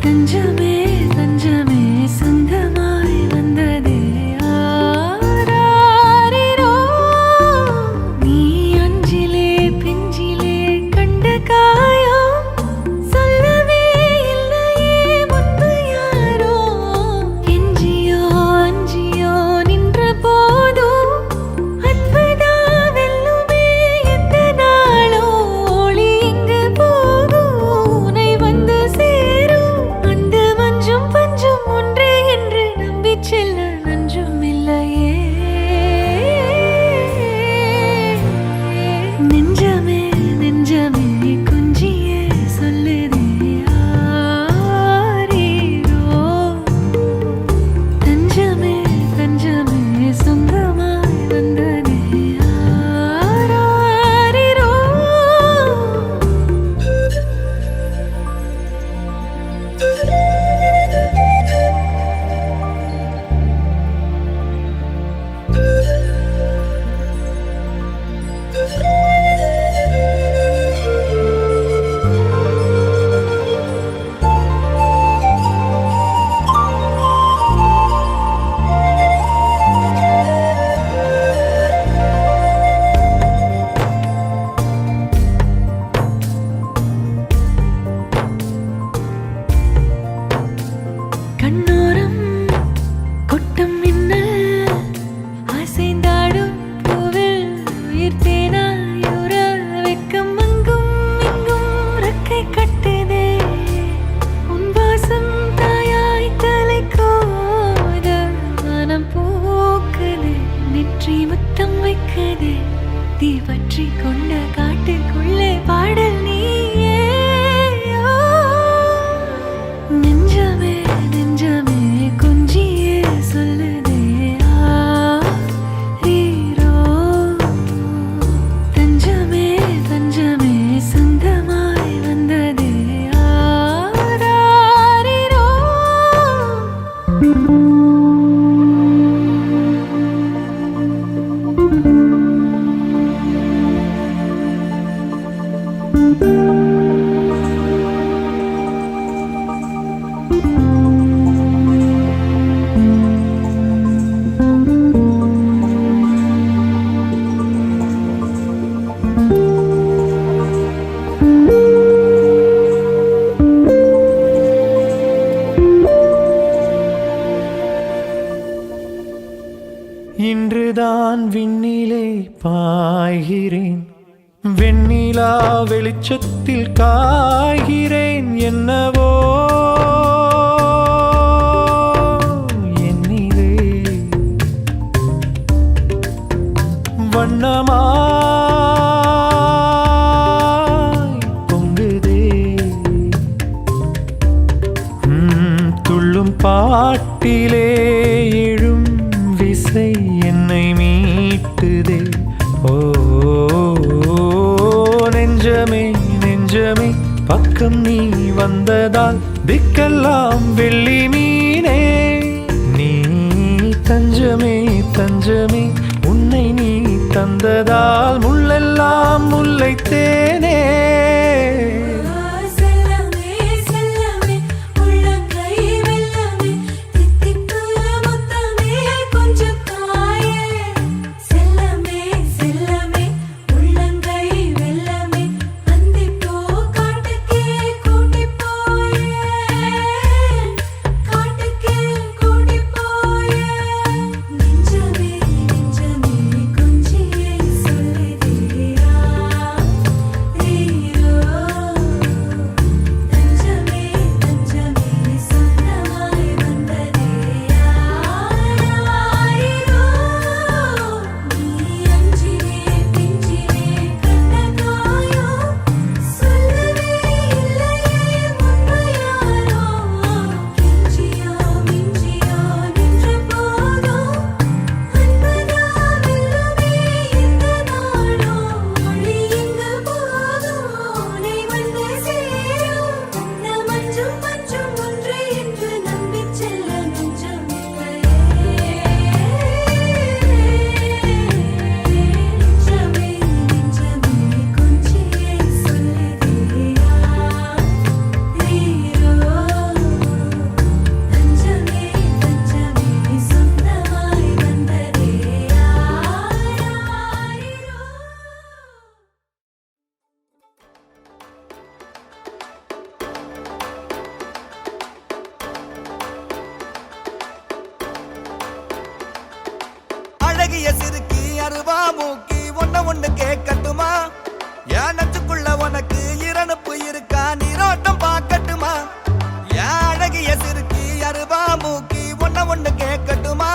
தஞ்சமே தஞ்சமே சொந்தமாய் வந்ததே யாரோ, நீ அஞ்சிலே பிஞ்சிலே கண்ட காயம் சொல்லவே இல்லையே முன்பு யாரோ, கெஞ்சியோ அஞ்சியோ நின்ற போதும் அன்புதா வெல்லுமே எந்த நாளோ, ஒளி எங்கு போகும் உனை வந்து சேரும், அந்த மஞ்சும் பஞ்சும் ஒன்றே என்று நம்பி செல்ல நஞ்சும் இல்லையே. நெஞ்சமே நெஞ்சமே கொஞ்சியே சொல்லுதே யாரோ, தஞ்சமே தஞ்சமே சொந்தமாய் வந்ததே யாரோ. கண்ணோரம் கொட்டும் மின்னல் அசைந்தாடும் பூவில் உயிர்த்தேனாயுற வெக்கம் அங்கும் இங்கும் ரெக்கை கட்டுதே, உன் வாசம் தாயாய் தலை கோத மனம் பூக்குதே, நெற்றி முத்தம் வைக்குதே, தீ பற்றி கொண்ட காட்டுக்குள்ளே பாடல் நீயே. நெஞ்சமே நெஞ்சமே கொஞ்சியே சொல்லுதே யாரோ, தஞ்சமே தஞ்சமே சொந்தமாய் வந்ததே யாரோ. இன்றுதான் விண்ணிலே பாய்கிறேன், வெண்ணிலா வெளிச்சத்தில் காய்கிறேன், என்னவோ என்னிலே பாட்டிலே எழும் விசை என்னை மீட்டுதே. ஓ நெஞ்சமே நெஞ்சமே பக்கம் நீ வந்ததால் திக்கெல்லாம் வெள்ளி மீனே. நீ தஞ்சமே தஞ்சமே உன்னை நீ தந்ததால் முள்ளெல்லாம் முல்லைத்தேனே. அழகிய சிறுக்கி அருவா மூக்கி ஒண்ணு கேட்கட்டுமா? என் நெஞ்சுக்குள்ள உனக்கு இரணுப்பு இருக்கா நீரோட்டம் பார்க்கட்டுமா? என் அழகிய சிறுக்கி அருவா மூக்கி ஒண்ணு கேட்கட்டுமா?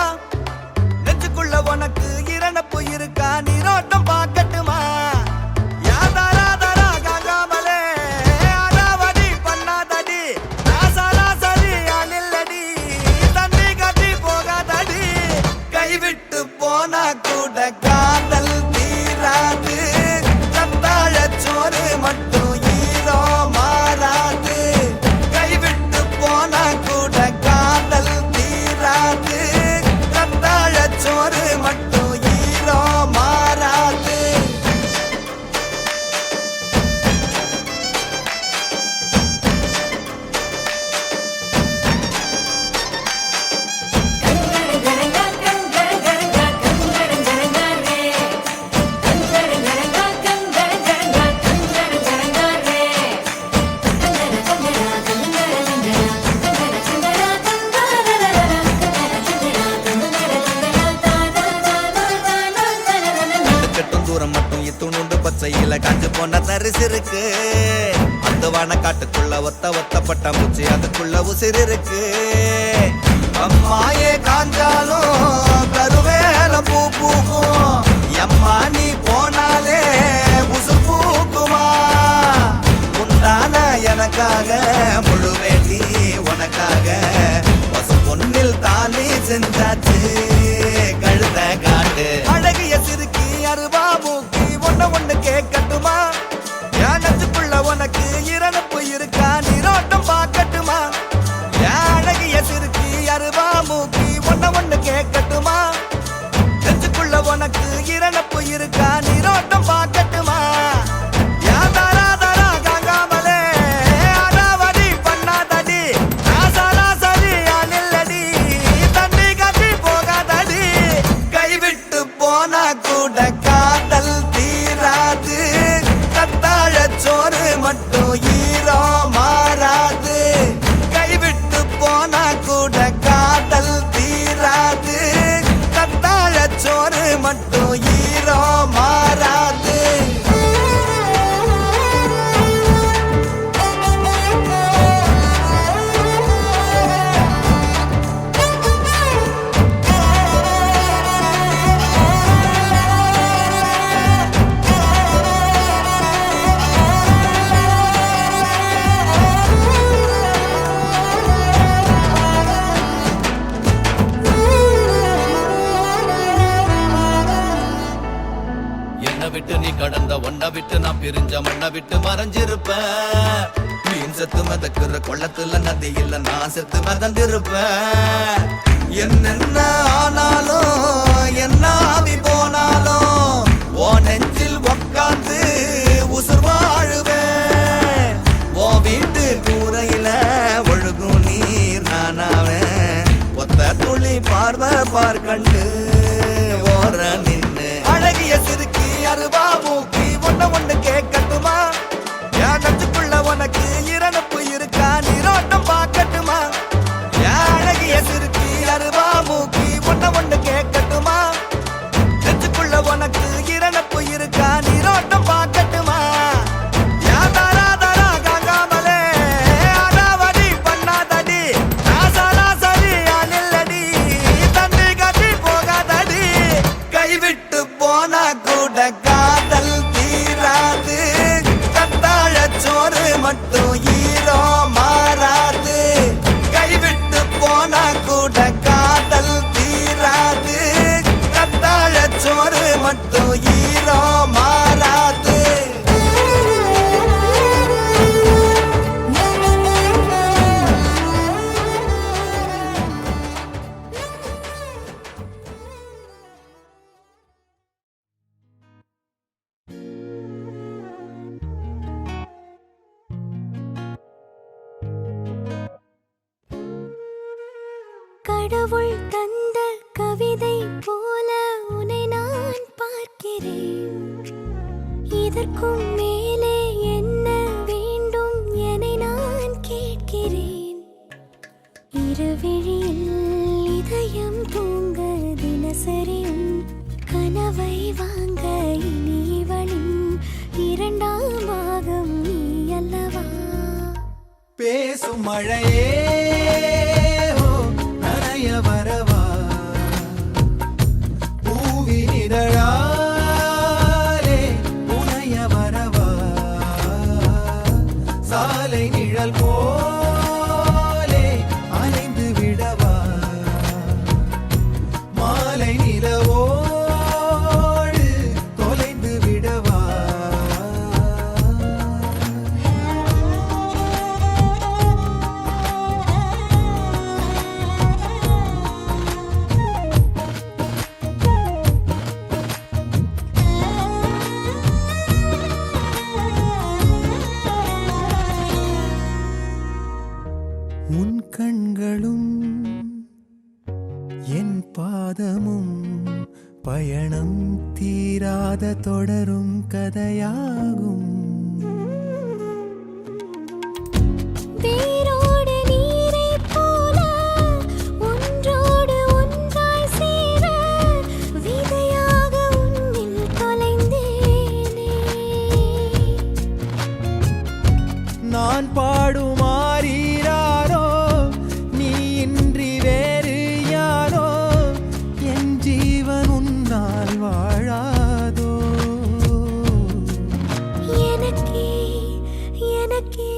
நெஞ்சுக்குள்ள உனக்கு இரணுப்பு இருக்கா நீரோட்டம் பார்க்கட்டுமா? கைவிட்டு போனா கூட காதல் தீராது, சத்தாழ சோறு மட்டும் ஈரோ மாறாது. கைவிட்டு போனா கூட காதல் தீராது, சத்தாழ சோறு மட்டும் ஈரோ மாறாது. பச்சையில காஞ்சு போன தரிசு இருக்கு, அந்த வனக்காட்டுக்குள்ள ஒத்த பட்டாம்பூச்சி அதுக்குள்ள உசிறு இருக்கு. அம்மாயே காஞ்சாலும் கருவேல பூ பூக்கும், எம்மா நீ போனாலே உசு பூக்குமா? உண்டான எனக்காக முழு வேண்டி உனக்காக பசு பொன்னில் தாலி செஞ்சாச்சு கழுத காட்டு. அழகிய சிறுக்கி அருவா மூக்கி ஒண்ணு கேட்கட்டுமா? என் நெஞ்சுக்குள்ள உனக்கு இரணுப்பு இருக்கா நீரோட்டம் பார்க்கட்டுமா? என் அழகிய சிறுக்கி அருவா மூக்கி ஒண்ணு கேட்கட்டுமா? நெஞ்சுக்குள்ள உனக்கு இரணுப்பு இருக்கா நீரோட்டம் பார்க்கட்டுமா? யா தாரா தாரா காங்காமலே அடாவடி பண்ணாதடி, விட்டு நான் பிரிஞ்ச மண்ணை விட்டு மறைஞ்சிருப்பேன். மீன் செத்து மிதக்குற கொள்ளத்துல நதி இல்ல நான் செத்து மிதந்திருப்பேன். என்னென்ன ஆனாலும் என்ன ஆவி போனாலும் ஓ நெஞ்சில் உக்காந்து உசுர் வாழுவேன். ஓ வீட்டு கூரையில ஒழுகும் நீர் நானாவேன். ஒத்த துளி பார்வை பார்க்கண்டு ஓர நின்னு அழகிய சிறுக்கி அருவா மூக்கி ஒண்ணு கேட்கட்டுமா? என் நச்சுக்குள்ள உனக்கு இரணப்பு இருக்கா நீரோட்டம் பார்க்கட்டுமா? என் அழகிய சிறுக்கி அருவா மூக்கி ஒண்ணு கேட்கட்டுமா? நச்சுக்குள்ள உனக்கு இரணப்பு இருக்கா நீரோட்டம் பார்க்கட்டுமா? என் தாரா தாரா காங்காமலே அடாவடி பண்ணாதடி ராசாலா சரி அனில்லடி தண்ணி கட்டி போகாதடி. கைவிட்டு போனா கூட காதல் தீராது. கத்தாழ சோறு மட்டும் ஈரோ மாறாது. கைவிட்டு போனா கூட காதல் தீராது. கத்தாழ சோறு மட்டும் ஈரோ மாறாது. கடவுள் தந்த கவிதை போல உன்னை நான் பார்க்கிறேன். இதற்கும் மேலே என்ன வேண்டும் என நான் கேட்கிறேன். இருவிழியில் இதயம் தூங்க தினசரியும் கனவை வாங்க இனி இவளின் இரண்டாம் பாகம் நீ அல்லவா? பேசும் மழையே நனைய வரவா? பூவின் இதழாலே புனைய வரவா? சாலை நிழல் போலே அலைந்து விடவா? மாலை நிலவோடு தொலைந்து விடவா? உன் கண்களும் என் பாதமும் பயணம் தீராத தொடரும் கதையாகும். வேரோடு நீரைப் போல ஒன்றோடு ஒன்றாய் சேர விதையாக உன்னில் தொலைந்தேனே. நான் பாடும் ஆரீராரோ நீ இன்றி வேறு யாரோ? என் ஜீவன் உன்னால் வாழாதோ? எனக்கே எனக்கே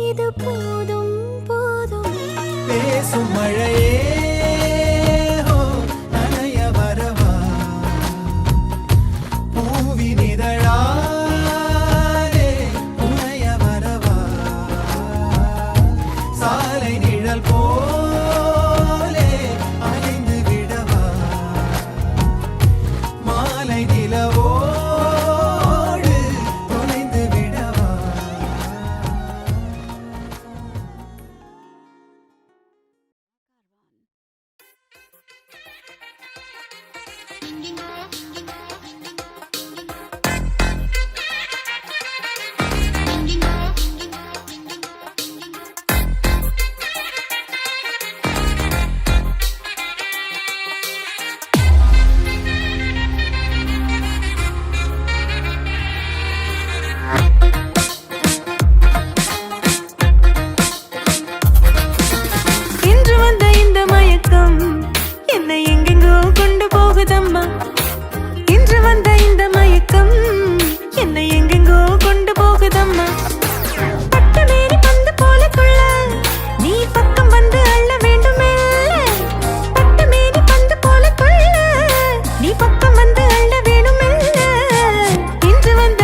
இது போதும் போதும். பேசும் மழையே நனைய வரவா? பூவின் இதழாலே புனைய வரவா? சாலை நிழல் போலே அலைந்து விடவா? மாலை நிலவோடு தொலைந்து விடவா? இன்று வந்த இந்த மயக்கம் என்னை எங்கெங்கோ கொண்டு போகுதம்மா. இன்று வந்த இந்த மயக்கம் என்னை எங்கெங்கோ கொண்டு போகுதம்மா. பட்டு மீறி பந்து போல துள்ள நீ பக்கம் வந்து அள்ள வேண்டுமே. பட்டு மீறி பந்து போல துள்ள நீ பக்கம் வந்து அள்ள வேண்டுமே. இன்று வந்த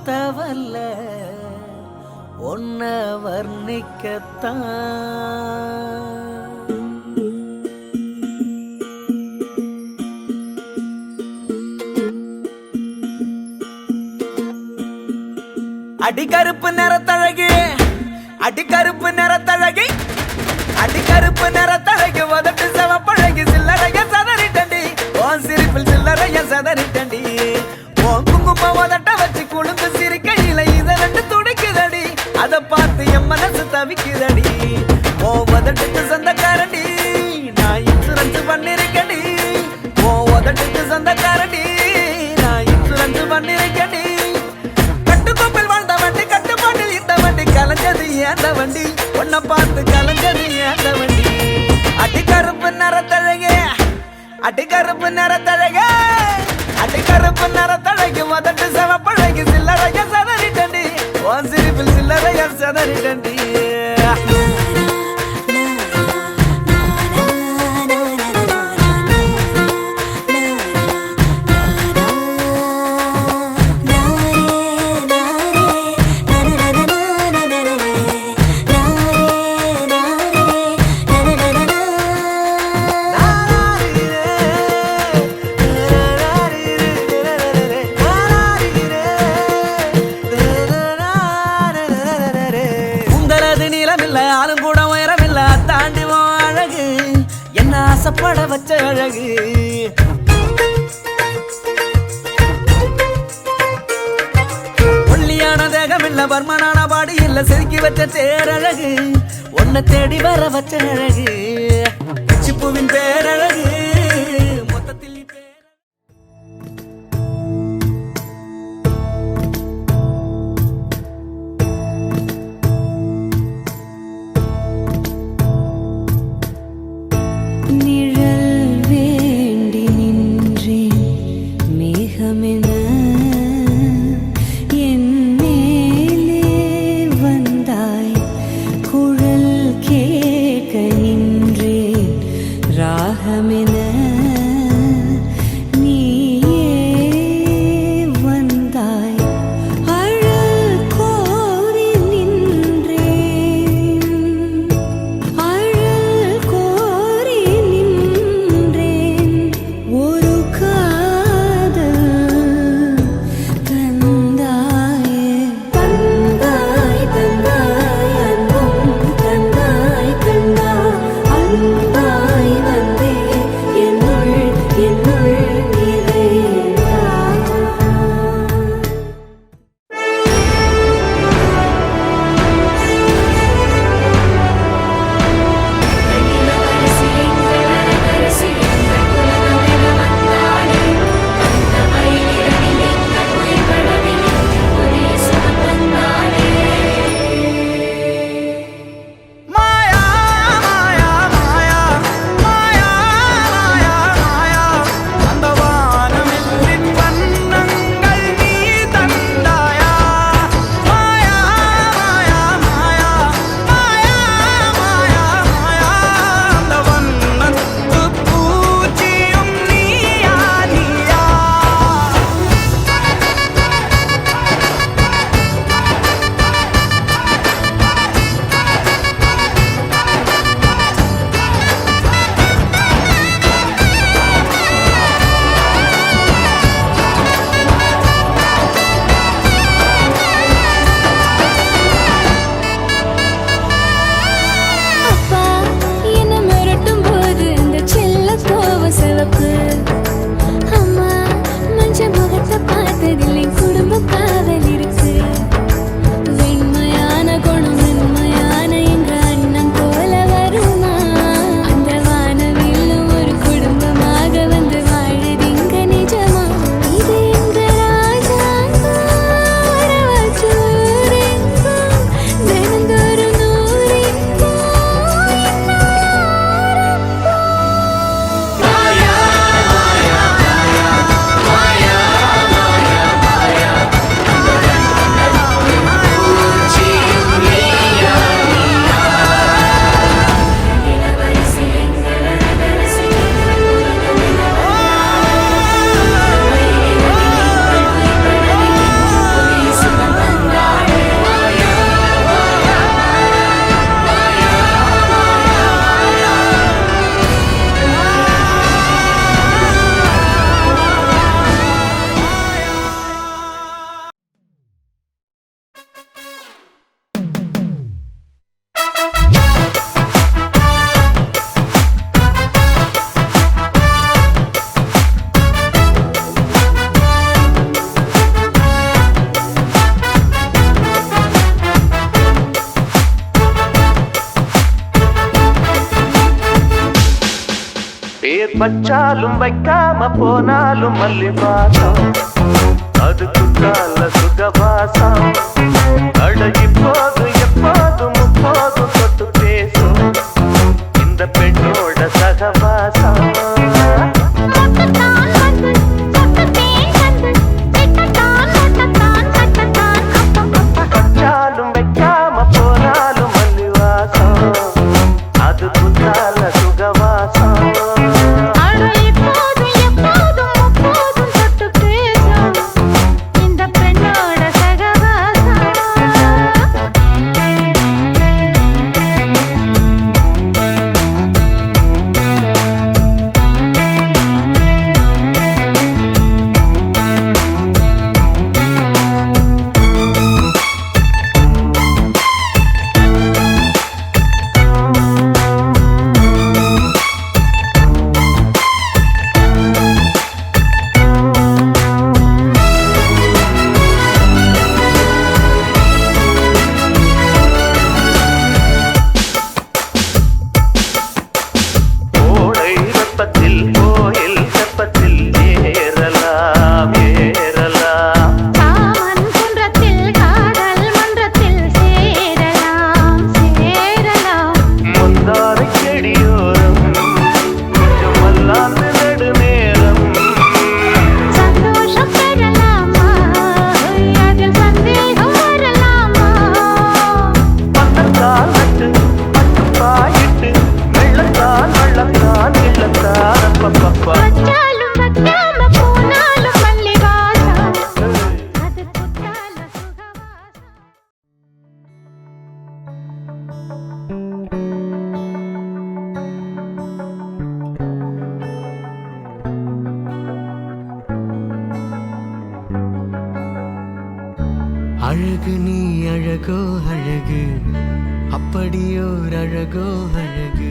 வார்த்தை வரல ஒன்ன வர்ணிக்கத்தான். அடிக்கருப்பு நிறத்தழகி அடிக்கருப்பு நிறத்தழகி அடிக்கருப்பு நிறத்தழகி உதட்டு செவப்பழகி சில்லறைய சதறிட்டண்டி உன் சிரிப்பில் சில்லறைய சதறிட்டண்டி உன் குங்கும உதட்ட வச்சு குழுந்து சிரிக்கையில இத ரெண்டு துடிக்குதடி அதை பார்த்து என் மனசு தவிக்குதடி உன் உதட்டுக்கு சொந்தக்காரண்டி நான் இன்சூரன்ஸ் பண்ணிருக்கடி உன் உதட்டுக்கு சொந்தக்காரண்டி நான் இன்சூரன்ஸ் பண்ணிருக்கடி கட்டுக்கோப்பில் வாழ்ந்த வண்டி கட்டுப்பாட்டில் இந்த வண்டி கலைஞ்சது ஏந்த வண்டி உன்னை பார்த்து கலைஞ்சது ஏந்த வண்டி அடிக்கருப்பு நிறத்தழகே அடிக்கருப்பு நிறத்தழகே அடிக்கருப்பு நிறத்தழகி உதட்டு செவப்பழகி சில்லறைய சதறிட்டண்டி உன் சிரிப்பில் சில்லறைய சதறிட்டண்டி. ஆளும் கூட உயரமில்ல தாண்டி அழகு என்ன ஆசைப்பட வச்ச அழகு ஒல்லியான தேகம் இல்ல பர்மனான பாடி இல்ல செதுக்கி வச்ச தேரழகு உன்னை தேடி வர வச்ச அழகு பூவின் பேரழகு மொத்தத்தில் ராகமென பேர் பச்சாலும் வைக்காம போனாலும் மல்லிவாசம் அது குத்தால சுகவாசம் அழகி போது எப்போதும் முப்போதும் தொட்டு பேசும் இந்த பெண்ணோட சகவாசம் பச்சாலும் வைக்காம போனாலும் மல்லிவாசம் அது குத்தால சுகவாசம் அழகு நீ அழகோ அழகு அப்படியோர் அழகோ அழகு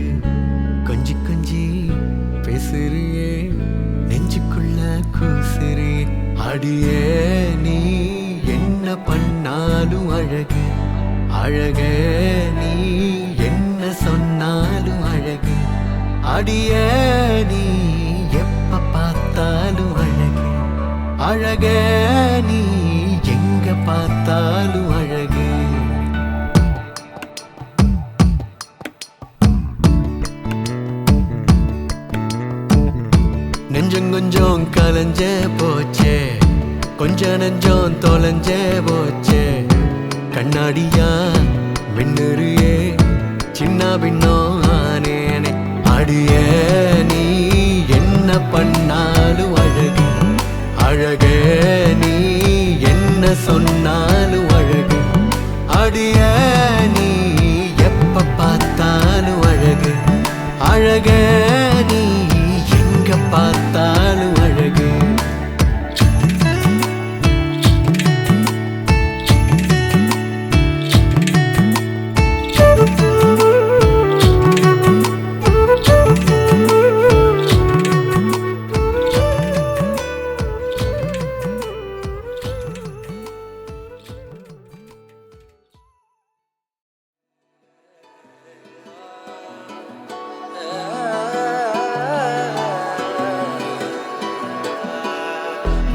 கொஞ்சி கொஞ்சி பேசுறியே நெஞ்சுக்குள்ள கூசுறியே அடியே நீ என்ன பண்ணாலும் அழகு அழகே நீ என்ன சொன்னாலும் அழகு அடியே நீ எப்ப பார்த்தாலும் அழகு அழகே நீ எங்க பார்த்தாலும் அழகு நெஞ்சம் கொஞ்சம் கலஞ்ச போச்சே கொஞ்ச நெஞ்சம் தொலைஞ்ச போச்சே கண்ணாடியா மின்னுறியே சின்ன பின்னம் ஆனேனே அடியே நீ என்ன பண்ணாலும் அழகு அழகே நீ என்ன சொன்னாலும் அழகு அடியே நீ எப்ப பார்த்தாலும் அழகு அழகே நீ எங்க பார்த்தாலும் அழகு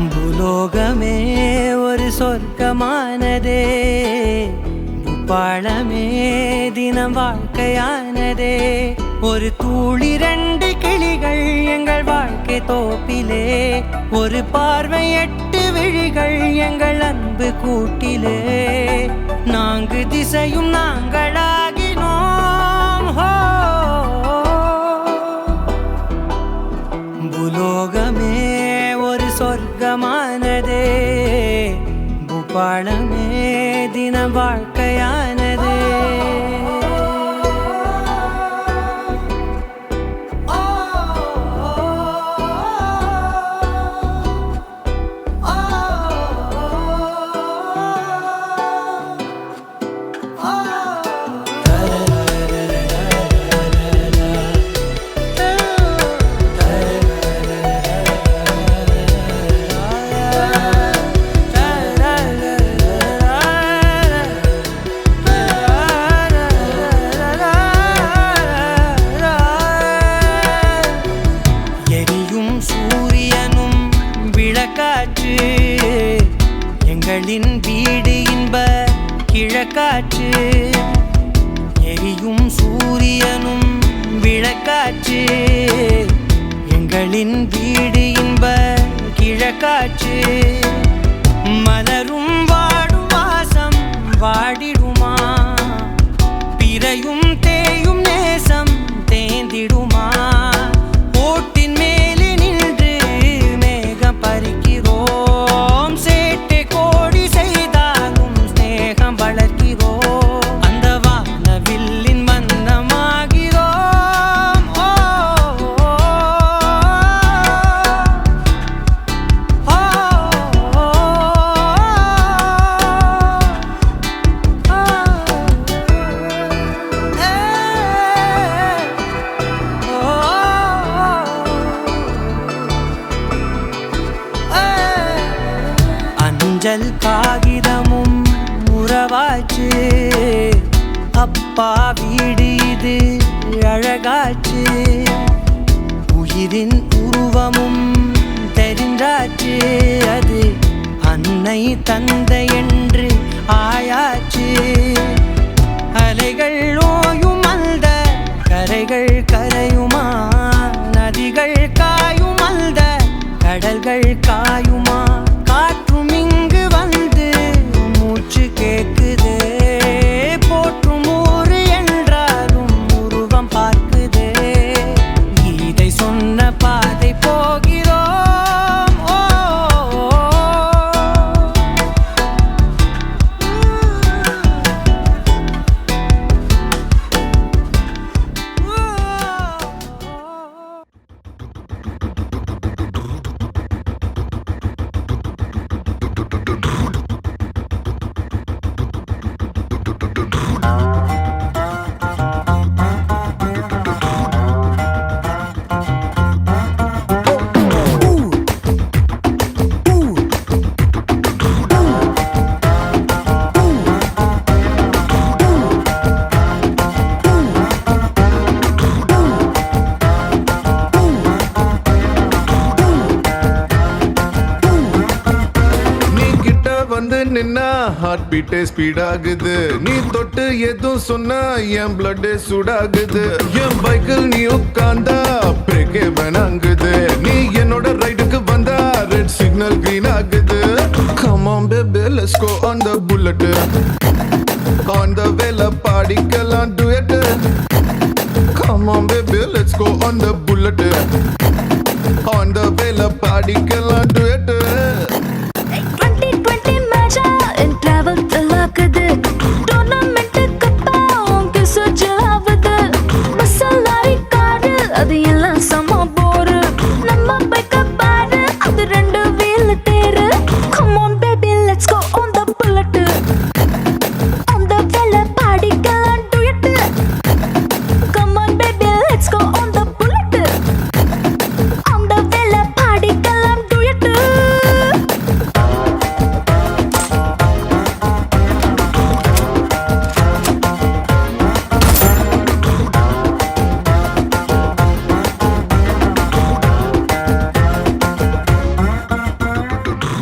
பூலோகமே ஒரு சொர்க்கமானதே பூபாளமே தினம் வாழ்க்கையானதே ஒரு தூளி ரெண்டு கிளிகள் எங்கள் வாழ்க்கை தோப்பிலே ஒரு பார்வை 8 விழிகள் எங்கள் அன்பு கூட்டிலே நான்கு திசையும் நாங்களாகினோம் ஹோ பூலோகமே ஒரு சொர்க்கமானதே பூபாளமே தினம் வாழ்க்கையானதே கிழக்காச்சு எரியும் சூரியனும் விளக்காச்சு எங்களின் வீடு இன்ப கிழக்காச்சு மலரும் வாடும் வாசம் வாடிடுமா பிறையும் தேயும் நேசம் தேந்திடுமா ஓட்டின் மேலே நின்று மேகம் பறிக்கிறோம் சேட்டை கோடி செய்தாலும் ஸ்நேகம் வளர்க்கிறோம் அந்த வானவில்லின் மன்னமாகிறோம் அஞ்சல் காகிதமும் உறவாச்சு அப்பா வீடு இது அழகாச்சு உயிரின் உருவமும் தெரிஞ்சாச்சு அது அன்னை தந்தை என்று ஆயாச்சு அலைகள் ஓயும் அந்த கரைகள் கரையுமா நதிகள் காயும் அந்த கடல்கள் காயுமா காற்றும் இங்கு வந்து மூச்சு கேக்குது போற்றும் ஊரு என்றாலும் உருவம் பார்க்குது கீதை சொன்ன பாதை போகிறோம் நீ கிட்ட வந்து நின்னா ஹார்ட் பீட்டே ஸ்பீட் ஆகுது நீ தொட்டு எதுவும் சொன்னா என் பிளட் சூடாகுது என் பைக்கில் நீ உட்கார்ந்தா பிரேக்கே வேணாங்குது நீ என்னோட ரைடுக்கு வந்தா ரெட் சிக்னல் கிரீன் ஆகுது come on baby let's go on the bullet on the வேல பாடிக்கலாம் duet come on baby let's go on the bullet on the வேல பாடிக்கலாம் duet 2020 மேஜா என் டிராவல் தலாக்குது டோர்னமெண்ட் கப்பா உங்க சுஜாவது மசாலாரி காரு அது எல்லாம் சம போரு நம்ம பைக்க பாரு அது ரெண்டு வீல் தேரு come on baby let's go on the bullet on the வேல பாடிக்கலாம் duet come on baby let's go on the bullet on the வேல பாடிக்கலாம் duet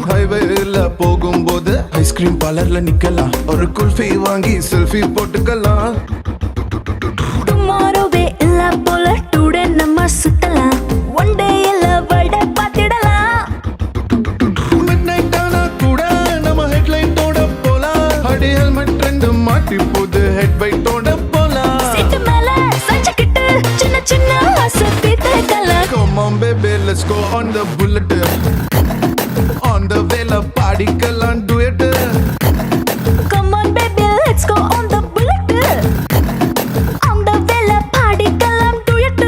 ஹைவேல போகும்போது ஐஸ்கிரீம் பார்லர்ல நிக்கலாம் ஒரு குல்ஃபி வாங்கி செல்ஃபி போட்டுக்கலாம் டுமாரோவே இல்ல போல டுடே நம்ம சுத்தலாம் ஒன் டே இல்ல வட பாத்திடலாம் மிட்நைட் ஆனா கூட நம்ம ஹெட்லைட்டோட போலாம் அடி ஹெல்மெட் ரெண்டு மாட்டி போது ஹெட் பைட்டோட போலாம் சீட்டு மேல சஞ்சக்கிட்டு சின்ன சின்ன ஆசை தீர்த்துக்கலாம் come on baby let's go on the bullet on the வேல பாடிக்கலாம் duet come on baby let's go on the bullet on the வேல பாடிக்கலாம் duet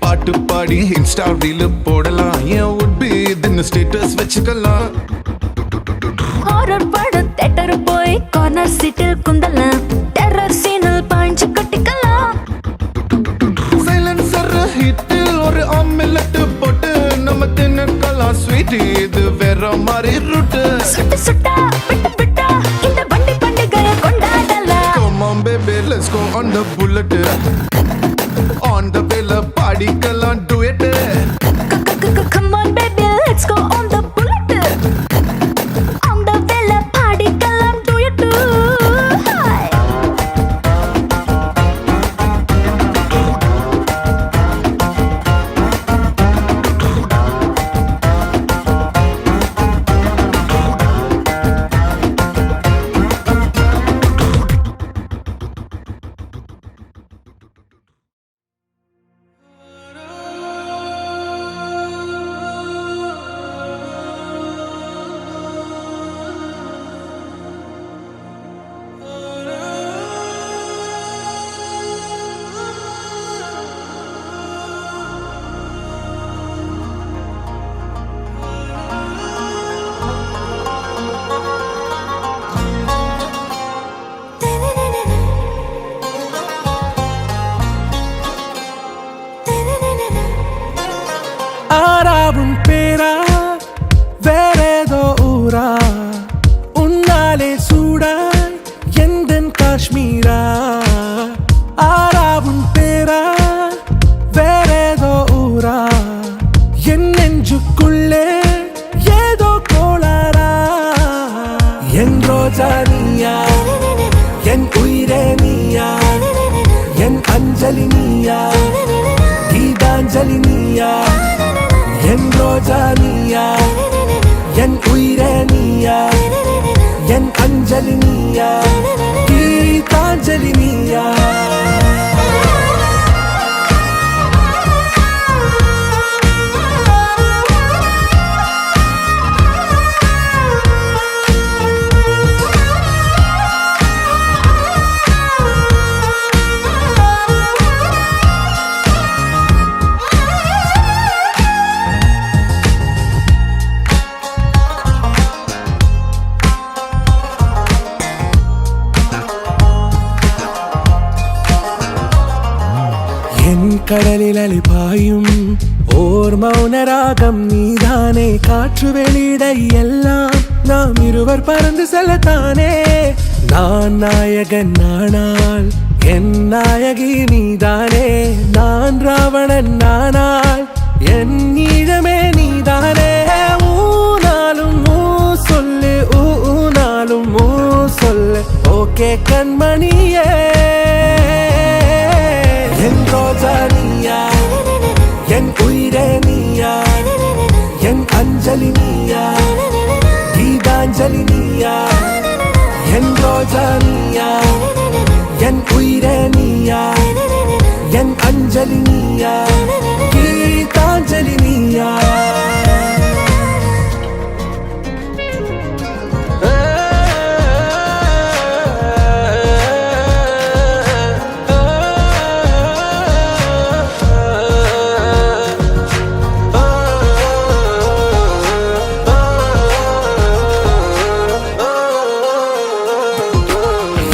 பாட்டு பாடி இன்ஸ்டா ரீல் போடலாம் ஏன் would be இதுன்னு ஸ்டேட்டஸ் வச்சுக்கலாம் ஹாரர் படம் தேட்டர் போல போய் கார்னர் சீட்டில் குந்தலாம் டெரர் சீனில் பாஞ்சு கொட்டிக்கலாம் சைலன்சர் ஹிட்டில் ஒரு ஆம்லெட் போட்டு நம்ம தின்னுக்கலாம் ஸ்வீட் இது வேற மாதிரி ரூட்டு சுட்டு சுட்டா விட்டு விட்டா இந்த வண்டி பண்டிகையை கொண்டாடலாம் Come on baby let's go on the bullet on the bill பாடிக்கலாம் duet Come on baby let's go on the bullet on the wheel பாடிக்கலாம் duet Hi ஆறாவும் பேரா வேறேதோ ஊரா உன்னாலே சூடாய் எந்தன் காஷ்மீரா ஆறாவும் பேரா வேறேதோ ஊரா என் நெஞ்சுக்குள்ளே ஏதோ கோளாரா என் ரோஜா நீயா என் உயிரே நீயா என் அஞ்சலி நீயா கீதாஞ்சலி நீயா என் ரோஜா நீயா என் உயிரே நீயா என் அஞ்சலி நீயா கீதாஞ்சலி நீயா கடலில் அலிபாயும் ஓர் மௌன ராகம் நீதானே காற்று வெளியிட எல்லாம் நாம் இருவர் பறந்து செல்லத்தானே நான் நாயகன் நானால் என் நாயகி நீதானே நான் ராவணன் நானால் என் ஈழமே நீதானே ஊனாலும் ஊ சொல்லு ஊனாலும் ஊ சொல்லு ஓகே கண்மணியே என் ரோஜா நீயா என் உயிரே நீயா என் அஞ்சலி நீயா கீதாஞ்சலி நீயா என் ரோஜா நீயா என் உயிரே நீயா என் அஞ்சலி நீயா கீதாஞ்சலி நீயா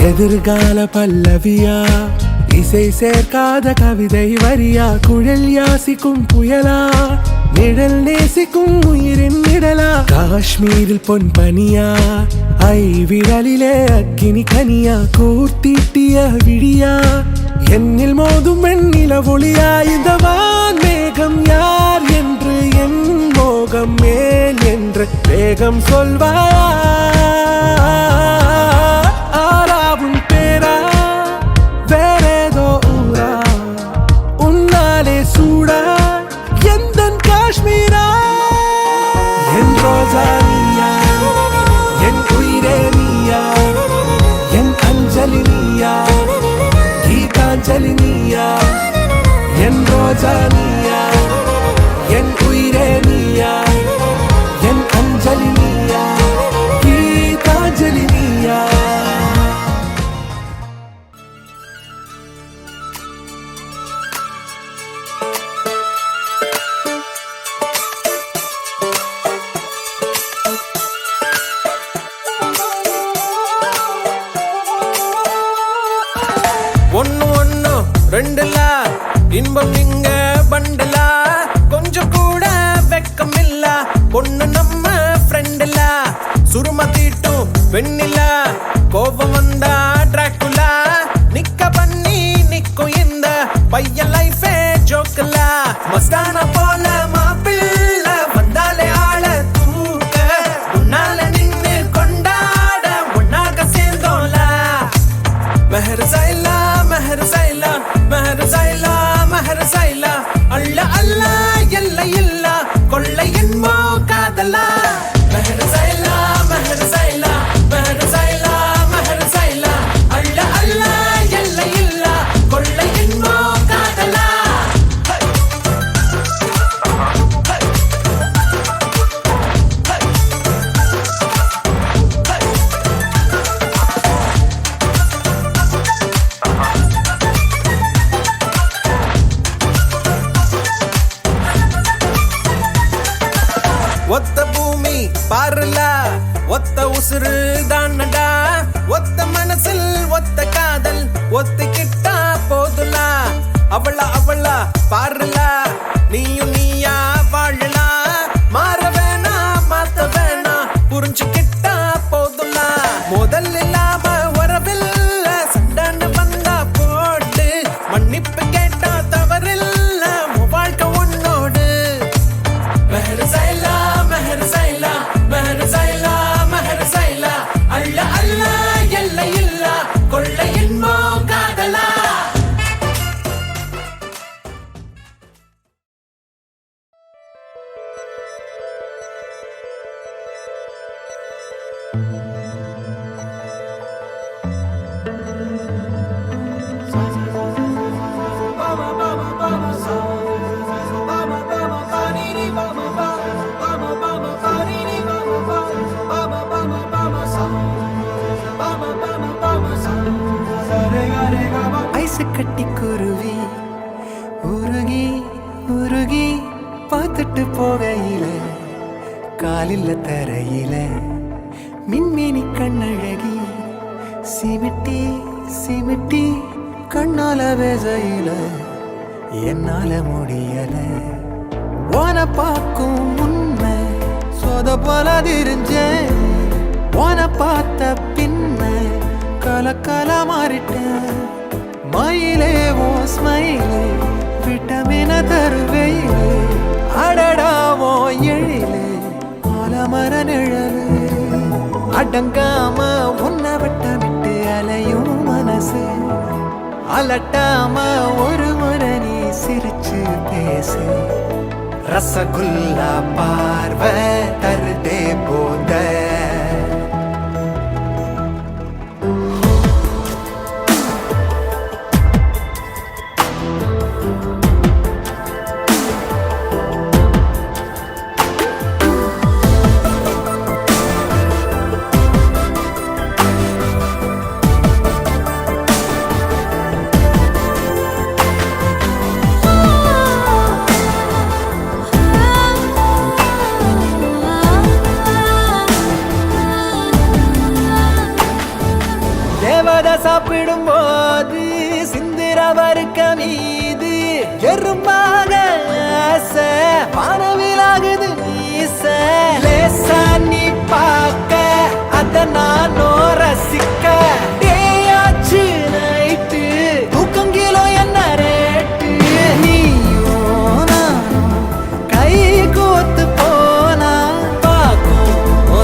எதிர்கால பல்லவியா இசை சேர்க்காத கவிதை வரியா குழல் யாசிக்கும் புயலா நிழல் நேசிக்கும் உயிரின் நிழலா காஷ்மீரில் பொன் பனியா ஐ விரலிலே அக்கினி கனியா கூர்த்தீட்டிய விழியா என்னில் மோதும் வெண்ணில ஒளியா இந்த வான் மேகம் யார் என்று என் மோகம் மேல் என்று வேகம் சொல்வாயா ஆறாவும் பேரா வேறேதோ ஊரா உன்னாலே சூடா எந்தன் காஷ்மீரா என் ரோஜா நீயா என் உயிரே நீயா என் அஞ்சலி நீயா கீதாஞ்சலி நீயா என் ரோஜா நீயா என் உயிரே நீயா என் அஞ்சலி நீயா கீதாஞ்சலி இன்பம் இங்க பண்டலா கொஞ்சம் கூட வெக்கம் இல்ல பொண்ணு நம்ம ஃப்ரெண்ட்ல சுரும தீட்டும் பெண்ணில கோபம் வந்தா டிராக்குலா நிக்க பண்ணி நிக்கும் இந்த பையன் லைஃபே ஜோக்கல மஸ்தான போல மாப்பிள்ள வந்தாலே ஆள தூக்க உன்னால நின்னு கொண்டாட ஒன்னாக சேர்ந்தோம்ல மெஹர் சைலா மெஹர் சைலா மெஹர் சைலா மெஹர் சைலா அல்ல அல்ல எல்ல இல்ல கொள்ளை என்போ காதலா மெஹர் சைலா மெஹர் சைலா மெஹர் சைலா மெஹர் சைலா அல்ல அல்ல எல்ல இல்ல கொள்ளை என்போ காதலா ஒத்த பூமி பாருல ஒத்த உசுறு தானடா ஒத்த மனசில் ஒத்த காதல் ஒத்துக்கிட்டா போதுலா அவளா பாருல நீயும் நீயா வாழலா மாற வேணா மாத்த வேணா புரிஞ்சுக்கிட்டா போதுலா முதல் இல்லாம வரவில்ல சண்டான்னு வந்தா போட்டு மன்னிப்பு கேட்டா தவறில்ல உன் வாழ்க்கை உன்னோடு மெஹர் சைலா மெஹர் சைலா மெஹர் சைலா மெஹர் சைலா அல்ல அல்ல எல்ல இல்ல கொள்ளை என்போ காதலா ஐசு கட்டி குருவி உருகி உருகி பார்த்துட்டு போகையில காலில் தரையில மின்மினி கண்ணழகி சிமிட்டி சிமிட்டி கண்ணால வேசையில என்னால முடியல ஓன பார்க்கும் முன்ன சொத போல தெரிஞ்சேன் ஓன பார்த்த பின்ன கலக்கல மாறிட்டேன் மயிலே ஓ ஸ்மைலே விட்டமின தருவையிலே அடடாவோ எழிலே ஆலமர நிழலே அடங்காம உன்னை விட்டு அலையும் மனசு அலட்டாம ஒரு முறை நீ சிரிச்சு பேசு ரசகுல்லா பார்வை தருதே போத சாப்பிடும் போது சிந்திரவருக்க மீது எறும்பாக வானவிலாகுது மீச லேசா நீ பார்க்க அத நானோ ரசிக்க டேயாச்சு நைட்டு தூக்கம் கிலோ என்ன ரேட்டு நீயோ நானும் கை கோத்து போனா பார்க்கும்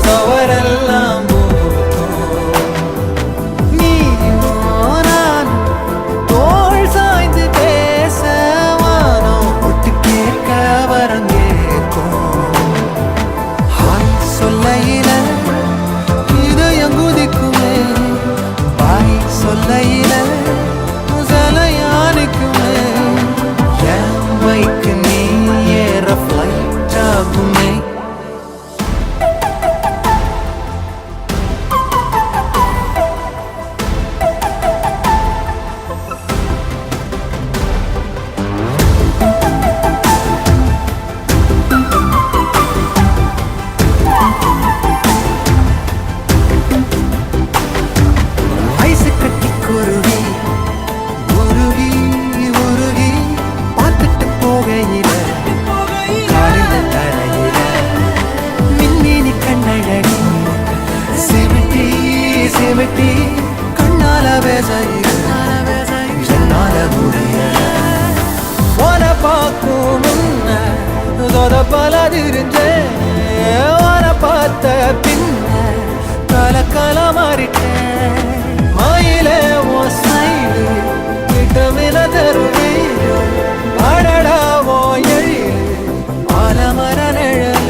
சவரெல்லாம் சொல்லையில இது எங்குதி வெட்டி கண்ணால பேசையில் என்னால முடியல உன பார்க்கும் முன்ன பல தெரிஞ்சேன் உன பார்த்த பின்ன கலக்கல மாறிட்டேன் மயிலே ஓ சைடு விட்டமின தருவீடு அடடாவோ எழில் ஆலமர நிழல்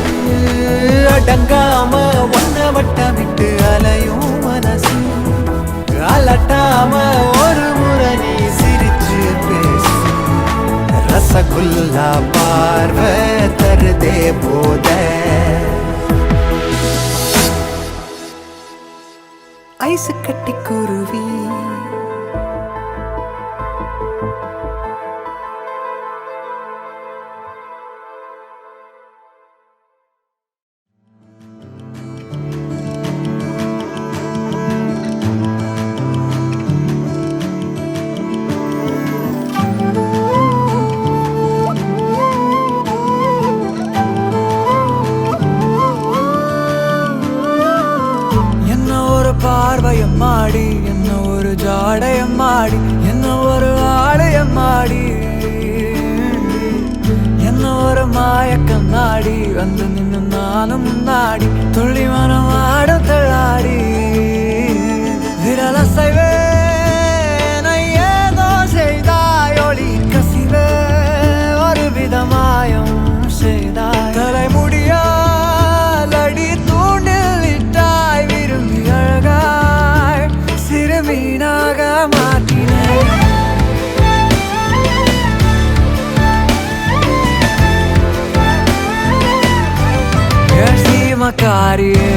அடங்காம ஒன்ன வட்டமிட்டு அலையும் மனசு அலட்டாம ஒரு முறை நீ சிரிச்சு பேசு ரசகுல்லா பார்வை தருதே போத ஐசு கட்டி குருவி பார்வையம் மாடி என்ன ஒரு ஜாடையம் மாடி என்ன ஒரு ஆலயம் மாடி என்ன ஒரு மாயக்கம் நாடி வந்து நின்று நானும் முன்னாடி துள்ளி மனம் ஆடும் தள்ளாடி விரல செய்வே ஏதோ செய்தாய் ஒளி கசிவே ஒரு விதமாயம் செய்தாய் தலைமுடியா மீனாக மாற்றினேன் சீமக்காரியே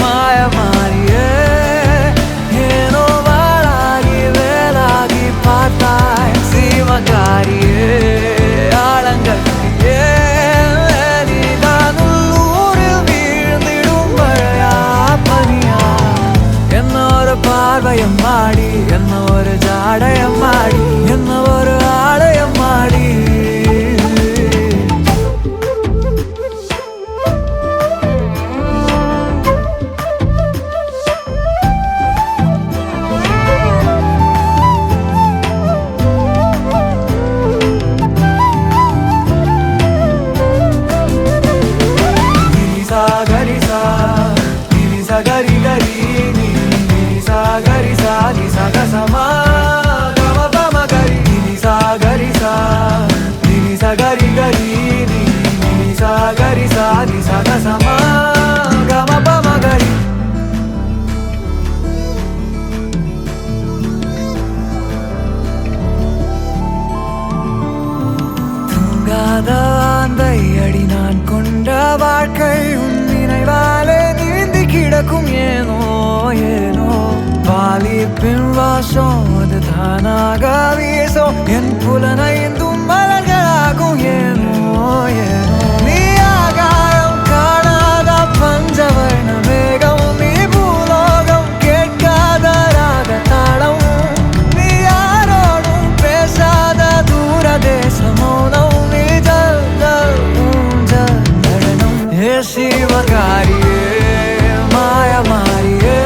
மாயமாரியே ஏனோ வாழாகி வேலாகி பார்த்தாய் சீமக்காரியே ஆழங்கட்டியே நீதான் உள்ளூரில் வீழ்ந்திடும் மழையா பனியா என்னோட பார்வையம் மாடி என்ன ஒரு ஜாடையம் மாடி என்ன ஒரு ஆலயம் மாடி gari gari ni sa gari sa ni sa ga sa ma ga ma pa ma gari ni sa gari sa gari gari ni sa gari sa ni sa ga sa ma ga ma pa ma gari தூங்காத ஆந்தை அடி நான் கொண்ட வாழ்க்கை உன் நினைவாலே நீந்தி கிடக்கும் ஏனோ ஏனோ வாலிப்பின் வாசம் அது தானாக வீசும் என் புலனைந்தும் மலர்களாகும் ஏனோ ஏனோ நீ ஆகாயம் காணாத பஞ்சவர்ண மேகம் நீ பூலோகம் கேட்காத ராக தாளம் நீ யாரோடும் பேசாத தூர தேச மௌனம் நீ ஜல் ஜல் ஊஞ்சல் நடனம் ஏ சிவகாரியே மாயமாரியே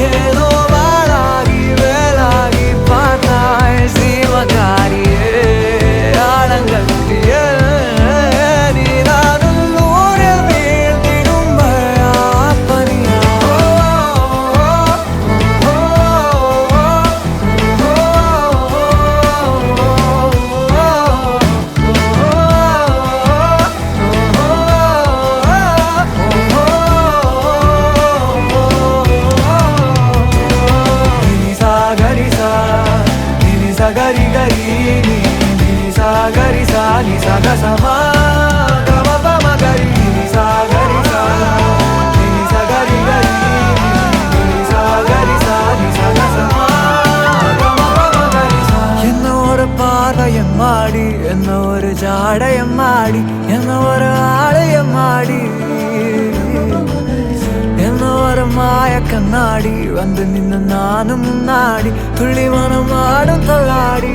ஏதோ வாழாகி வேலாகி பார்த்தாய் சிவகாரியே ஆழங்கட்டியே நீதான் உள்ளூரில் வீழ்ந்திடும் மழையா பனியா gari gari ni sa gari sa ni sa ga sa ma ga ma pa ma gari ni sa gari sa gari gari ni sa gari sa ni sa ga sa ma ga ma pa ma gari sa enna oru paarvayam maadi enna oru jaadayam maadi enna oru aalayam maadi enna oru maaya kannadi vandu ninna naanum munnadi tulli manam aadum talladi